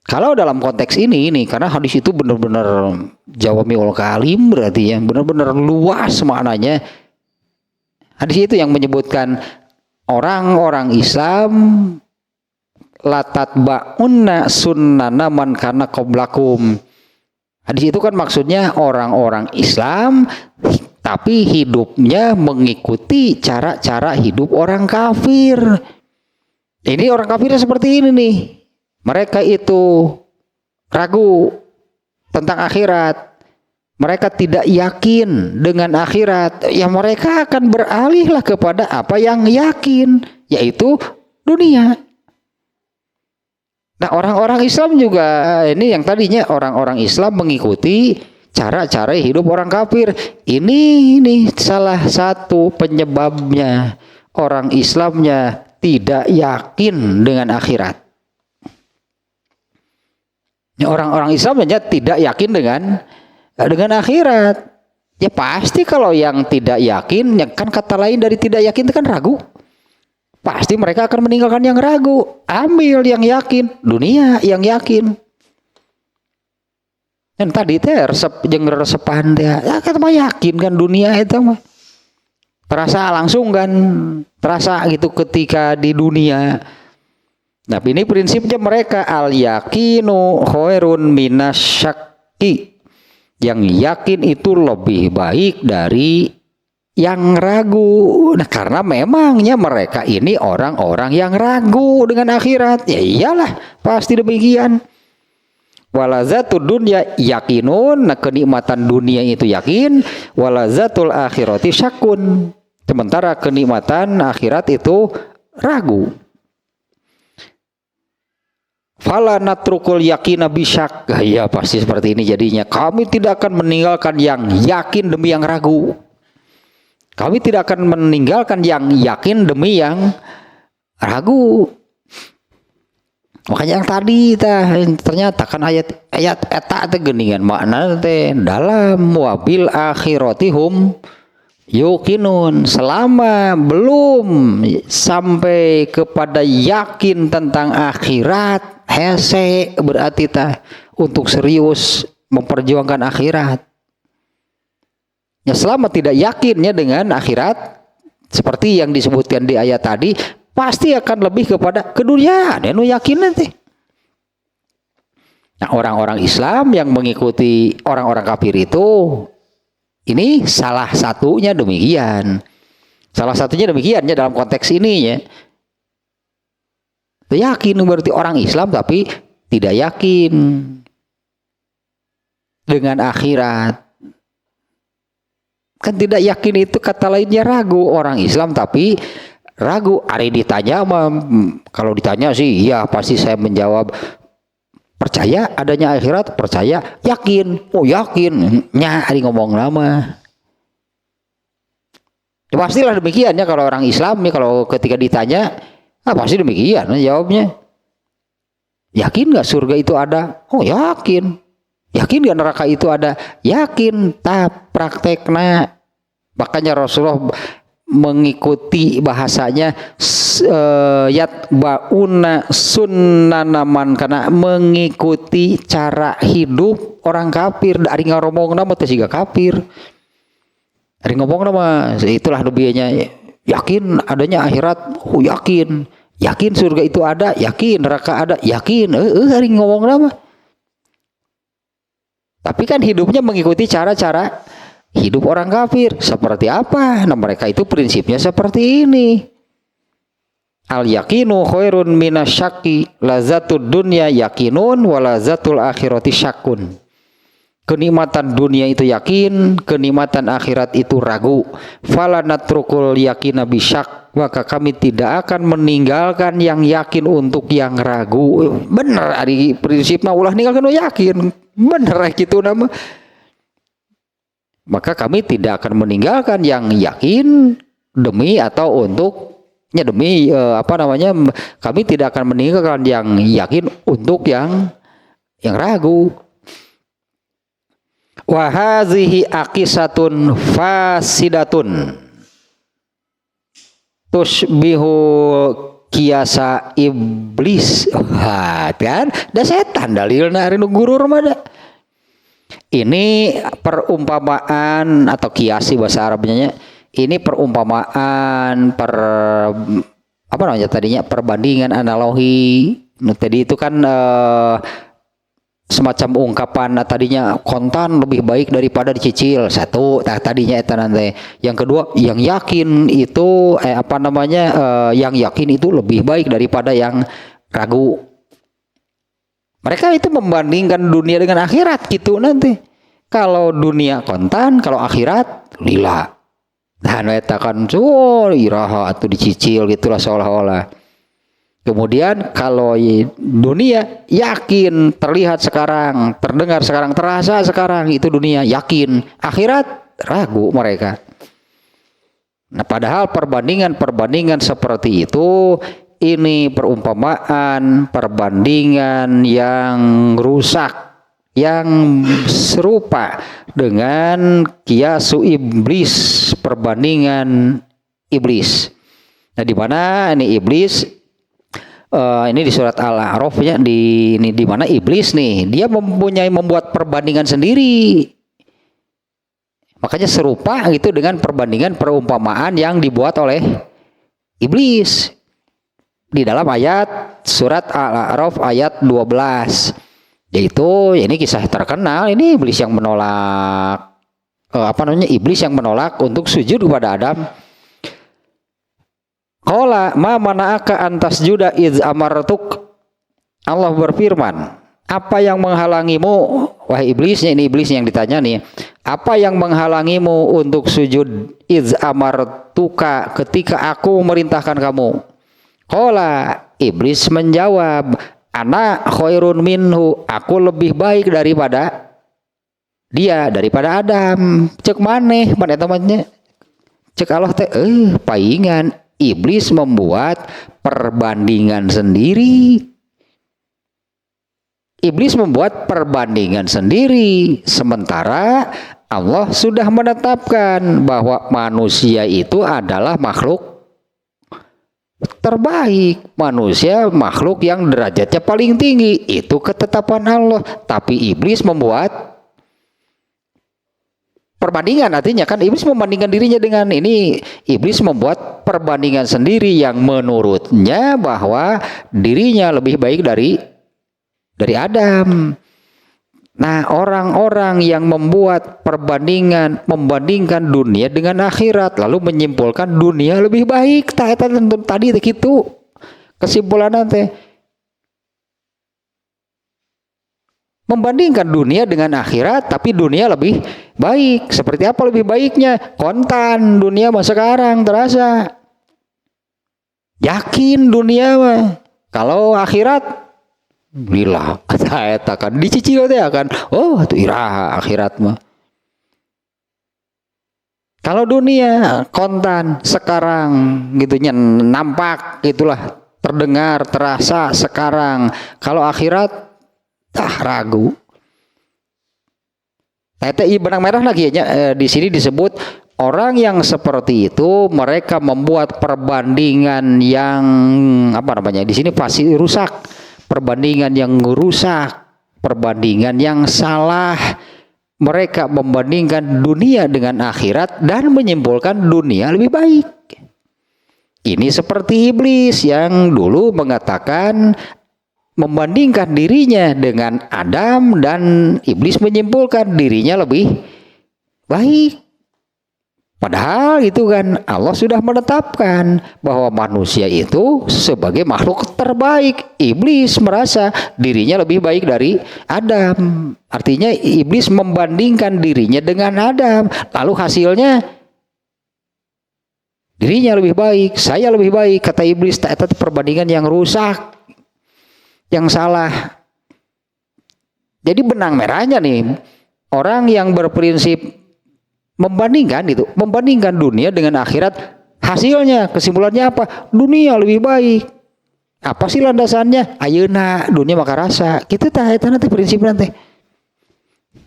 kalau dalam konteks ini karena hadis itu benar-benar jawamiul kalim berarti benar-benar luas maknanya. Hadis itu yang menyebutkan orang-orang Islam latat ba'unna sunnana man kana qablakum. Hadis itu kan maksudnya orang-orang Islam tapi hidupnya mengikuti cara-cara hidup orang kafir. Ini orang kafirnya seperti ini nih. Mereka itu ragu tentang akhirat. Mereka tidak yakin dengan akhirat. Ya mereka akan beralihlah kepada apa yang yakin, yaitu dunia. Nah, orang-orang Islam juga ini yang tadinya orang-orang Islam mengikuti cara-cara hidup orang kafir. Ini salah satu penyebabnya orang Islamnya tidak yakin dengan akhirat. Orang-orang Islamnya tidak yakin dengan akhirat. Ya pasti kalau yang tidak yakin, ya kan kata lain dari tidak yakin itu kan ragu. Pasti mereka akan meninggalkan yang ragu, ambil yang yakin, dunia yang yakin. Dan tadi teh resep jeung resepan teh, ya kan mah yakin kan dunia itu mah. Terasa langsung kan, terasa gitu ketika di dunia. Nah, ini prinsipnya mereka al yakinu khairun minasyakki. Yang yakin itu lebih baik dari yang ragu. Nah, karena memangnya mereka ini orang-orang yang ragu dengan akhirat. Ya iyalah, pasti demikian. Walazatul dunya yakinun, nah kenikmatan dunia itu yakin. Walazatul akhirati syakun, sementara kenikmatan akhirat itu ragu. Fala natrukul yakina bisyak. Ya pasti seperti ini jadinya. Kami tidak akan meninggalkan yang yakin demi yang ragu. Kami tidak akan meninggalkan yang yakin demi yang ragu. Makanya yang tadi ternyata kan ayat eta teh geuningan makna teh dalam wabil akhiratihum yuqinun, selama belum sampai kepada yakin tentang akhirat, hese berarti tah untuk serius memperjuangkan akhirat. Ya selama tidak yakinnya dengan akhirat seperti yang disebutkan di ayat tadi, pasti akan lebih kepada keduniaan. Ya nu yakin nanti. Nah, orang-orang Islam yang mengikuti orang-orang kafir itu, ini salah satunya demikian. Salah satunya demikiannya dalam konteks ini ya. Yakin berarti orang Islam tapi tidak yakin dengan akhirat. Kan tidak yakin itu kata lainnya ragu. Orang Islam tapi ragu. Ari ditanya, kalau ditanya sih iya pasti saya menjawab percaya adanya akhirat, percaya, yakin, oh yakin, nya hari ngomong lama. Ya, pastilah demikian ya kalau orang Islam nih kalau ketika ditanya, pasti demikian jawabnya. Yakin nggak surga itu ada? Oh yakin. Yakin nggak neraka itu ada? Yakin. Tak praktekna. Makanya Rasulullah mengikuti bahasanya yatbauna sunnanaman, karena mengikuti cara hidup orang kafir. Dari ngomong nama teh siga kafir. Dari ngomong nama itulah dubianya. Yakin adanya akhirat, oh yakin. Yakin surga itu ada, yakin neraka ada, yakin. Hari ngomong nama. Tapi kan hidupnya mengikuti cara-cara hidup orang kafir. Seperti apa? Nah mereka itu prinsipnya seperti ini. Al yakinu khairun minasyaki, lazatud dunya yakinun walazatul akhirati syakun. Kenikmatan dunia itu yakin, kenikmatan akhirat itu ragu. Fala natrukul yakina bisyak, maka kami tidak akan meninggalkan yang yakin untuk yang ragu. Bener ari prinsipna ulah ninggalkan yakin. Bener gitu nama. Maka kami tidak akan meninggalkan yang yakin demi atau untuknya demi kami tidak akan meninggalkan yang yakin untuk yang ragu. Wa hazihi aqisatun fasidatun tusbihu kiasa iblis. Kan da setan dalilna ari nu gurur mah da. Ini perumpamaan atau kiasi bahasa Arabnya. Ini perumpamaan perbandingan analogi. Tadi itu kan semacam ungkapan tadinya kontan lebih baik daripada dicicil. Satu tadinya eta nanti. Yang kedua yang yakin itu yang yakin itu lebih baik daripada yang ragu. Mereka itu membandingkan dunia dengan akhirat gitu nanti. Kalau dunia kontan, kalau akhirat lila. Dan eta kan iraha atau dicicil gitulah seolah-olah. Kemudian kalau dunia yakin, terlihat sekarang, terdengar sekarang, terasa sekarang, itu dunia yakin. Akhirat ragu mereka. Nah padahal perbandingan seperti itu, ini perumpamaan perbandingan yang rusak, yang serupa dengan kiasu iblis, perbandingan iblis. Nah di mana ini iblis? Ini di surat Al-A'raf ya, di mana iblis nih dia membuat perbandingan sendiri. Makanya serupa gitu dengan perbandingan perumpamaan yang dibuat oleh iblis. Di dalam ayat surat Al-A'raf ayat 12, yaitu ini kisah terkenal, ini iblis yang menolak iblis yang menolak untuk sujud kepada Adam. Qala ma mana'aka antas juda iz amartuk. Allah berfirman, apa yang menghalangimu wahai iblisnya, ini iblis yang ditanya nih, apa yang menghalangimu untuk sujud iz amartuka ketika aku memerintahkan kamu? Qala iblis menjawab, ana khairun minhu, aku lebih baik daripada dia, daripada Adam. Cek maneh pada temannya. Cek Allah teh paingan iblis membuat perbandingan sendiri. Iblis membuat perbandingan sendiri, sementara Allah sudah menetapkan bahwa manusia itu adalah makhluk terbaik. Manusia makhluk yang derajatnya paling tinggi, itu ketetapan Allah. Tapi iblis membuat perbandingan, artinya kan iblis membandingkan dirinya dengan ini. Iblis membuat perbandingan sendiri yang menurutnya bahwa dirinya lebih baik dari Adam. Nah, orang-orang yang membuat perbandingan, membandingkan dunia dengan akhirat, lalu menyimpulkan dunia lebih baik. Tadi itu kesimpulan nanti. Membandingkan dunia dengan akhirat, tapi dunia lebih baik. Seperti apa lebih baiknya? Kontan dunia mah sekarang terasa. Yakin dunia mah. Kalau akhirat lila eta kan dicicil teh akan itu iraha akhirat mah. Kalau dunia kontan sekarang gitunya, nampak gitulah, terdengar terasa sekarang. Kalau akhirat ragu. Eta benang merah lagi ya, di sini disebut orang yang seperti itu, mereka membuat perbandingan yang di sini pasti rusak. Perbandingan yang rusak, perbandingan yang salah. Mereka membandingkan dunia dengan akhirat dan menyimpulkan dunia lebih baik. Ini seperti iblis yang dulu mengatakan, membandingkan dirinya dengan Adam, dan iblis menyimpulkan dirinya lebih baik. Padahal itu kan Allah sudah menetapkan bahwa manusia itu sebagai makhluk terbaik. Iblis merasa dirinya lebih baik dari Adam. Artinya iblis membandingkan dirinya dengan Adam. Lalu hasilnya dirinya lebih baik, saya lebih baik. Kata iblis, itu perbandingan yang rusak, yang salah. Jadi benang merahnya nih, orang yang berprinsip membandingkan dunia dengan akhirat, hasilnya kesimpulannya apa? Dunia lebih baik. Apa sih landasannya? Ayeuna dunia maka rasa. Kita eta nanti prinsip nanti.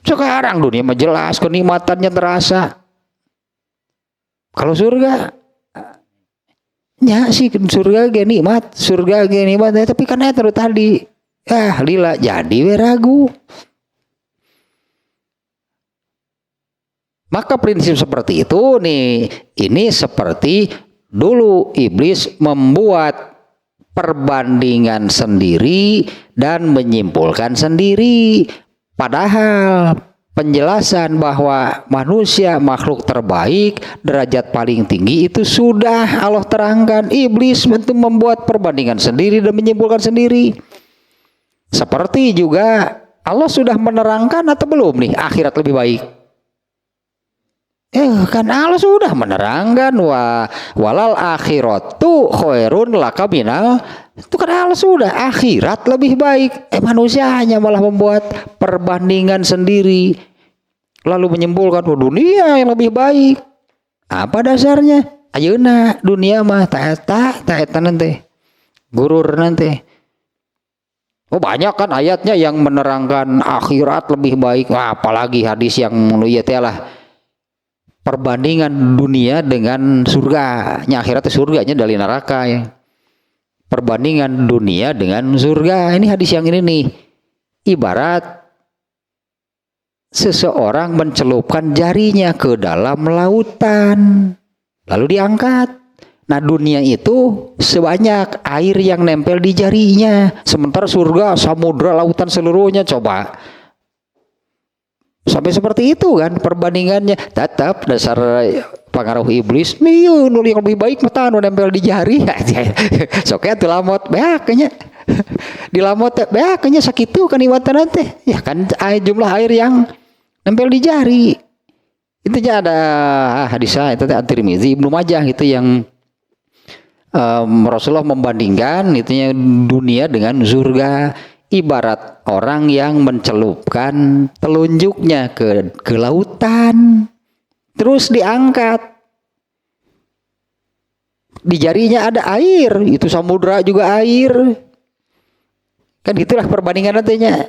Sekarang dunia mah jelas kenikmatannya terasa. Kalau surga nya sih surga ge nikmat, tapi kan eta tadi lila jadi we ragu. Maka prinsip seperti itu nih, ini seperti dulu iblis membuat perbandingan sendiri dan menyimpulkan sendiri. Padahal penjelasan bahwa manusia makhluk terbaik, derajat paling tinggi itu sudah Allah terangkan. Iblis itu membuat perbandingan sendiri dan menyimpulkan sendiri. Seperti juga Allah sudah menerangkan atau belum nih akhirat lebih baik? Kan Allah sudah menerangkan walal akhiratu khairun laka minal. Itu kan Allah sudah, akhirat lebih baik. Manusia hanya malah membuat perbandingan sendiri, lalu menyimpulkan dunia yang lebih baik. Apa dasarnya? Ayeuna dunia mah ta eta nanti gurur nanti. Banyak kan ayatnya yang menerangkan akhirat lebih baik. Apalagi hadis yang ya lah, perbandingan dunia dengan surga. Akhiratnya surganya dari neraka ya. Perbandingan dunia dengan surga. Ini hadis yang ini nih. Ibarat seseorang mencelupkan jarinya ke dalam lautan, lalu diangkat. Nah, dunia itu sebanyak air yang nempel di jarinya. Sementara surga, samudra, lautan seluruhnya, coba. Sampai seperti itu kan perbandingannya. Tetap dasar pengaruh iblis, nuli yang lebih baik mata nempel di jari. Soke atuh lamot beaknya. Di lamot beaknya sakitu kan iwatan teh. Ya kan jumlah air yang nempel di jari. Itu aja ada hadisah itu teh At-Tirmizi, Ibnu Majah itu yang Rasulullah membandingkan itunya dunia dengan surga. Ibarat orang yang mencelupkan telunjuknya ke lautan, terus diangkat. Di jarinya ada air, itu samudra juga air. Kan itulah perbandingan nantinya.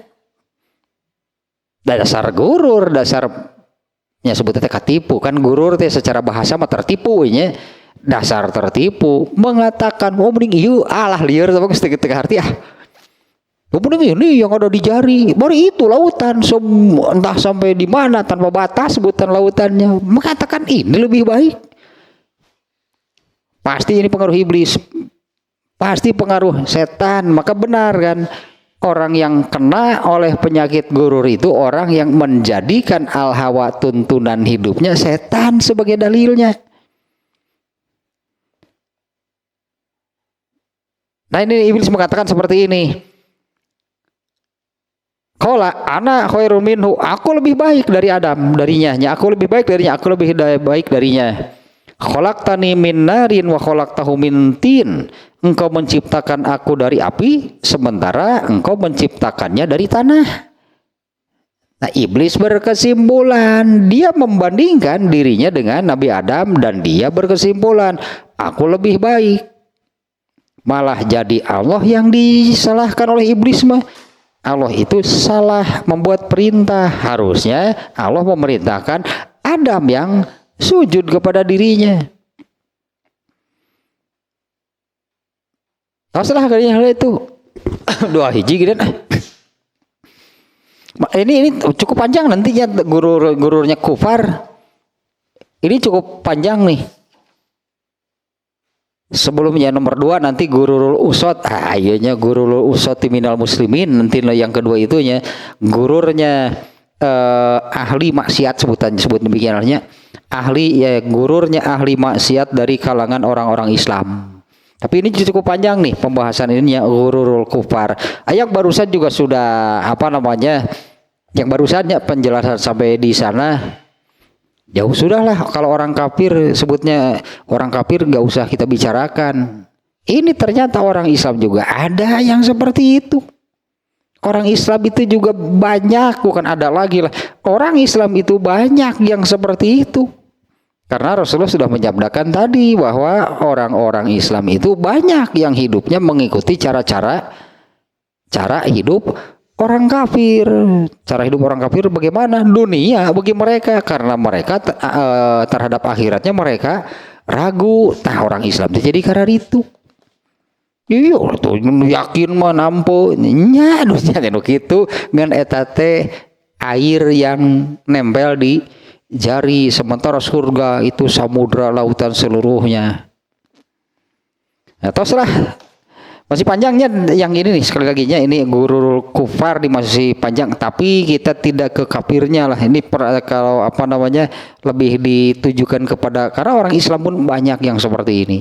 Dasar gurur, dasarnya sebutnya katipu. Kan gurur teh secara bahasa mah tertipu nya. dasar tertipu mengatakan oh mending ieu alah lieur tapi setengah arti mending ini yang ada di jari baru itu lautan entah sampai di mana tanpa batas sebutan lautannya mengatakan ini lebih baik. Pasti ini pengaruh iblis, pasti pengaruh setan. Maka benar kan, orang yang kena oleh penyakit gurur itu orang yang menjadikan al-hawa tuntunan hidupnya setan sebagai dalilnya. Nah ini iblis mengatakan seperti ini. Qala ana khairun minhu, aku lebih baik dari Adam, darinya, aku lebih baik darinya, aku lebih baik darinya. Khalaqtani min narin wa khalaqtahu min tin. Engkau menciptakan aku dari api sementara engkau menciptakannya dari tanah. Nah, iblis berkesimpulan, dia membandingkan dirinya dengan Nabi Adam dan dia berkesimpulan, aku lebih baik. Malah jadi Allah yang disalahkan oleh iblis mah. Allah itu salah membuat perintah. Harusnya Allah memerintahkan Adam yang sujud kepada dirinya. Masalah kalian hal itu doa hiji gitu. Ini cukup panjang nantinya gururnya kufar. Ini cukup panjang nih. Sebelumnya nomor 2 nanti gururul usot. Ayonya gururul usot minal muslimin. Nanti yang kedua itunya gururnya ahli maksiat sebut demikiannya. Gururnya ahli maksiat dari kalangan orang-orang Islam. Tapi ini cukup panjang nih pembahasan ini ya gururul kufar. Yang barusan juga sudah yang barusannya penjelasan sampai di sana. Jauh sudahlah kalau orang kafir sebutnya orang kafir gak usah kita bicarakan. Ini ternyata orang Islam juga ada yang seperti itu. Orang Islam itu juga banyak, bukan ada lagi lah. Orang Islam itu banyak yang seperti itu. Karena Rasulullah sudah menyabdakan tadi bahwa orang-orang Islam itu banyak yang hidupnya mengikuti cara hidup orang kafir. Cara hidup orang kafir bagaimana? Dunia bagi mereka, karena mereka terhadap akhiratnya mereka ragu. Nah orang Islam jadi karena itu. Iya tuh yakin mah nampo nya dusnya gitu ngan etate air yang nempel di jari, sementara surga itu samudra lautan seluruhnya. Nah, teruslah masih panjangnya yang ini nih sekali lagi nya ini gururul kufar di masih panjang, tapi kita tidak ke kafirnya lah. Ini kalau lebih ditujukan kepada karena orang Islam pun banyak yang seperti ini.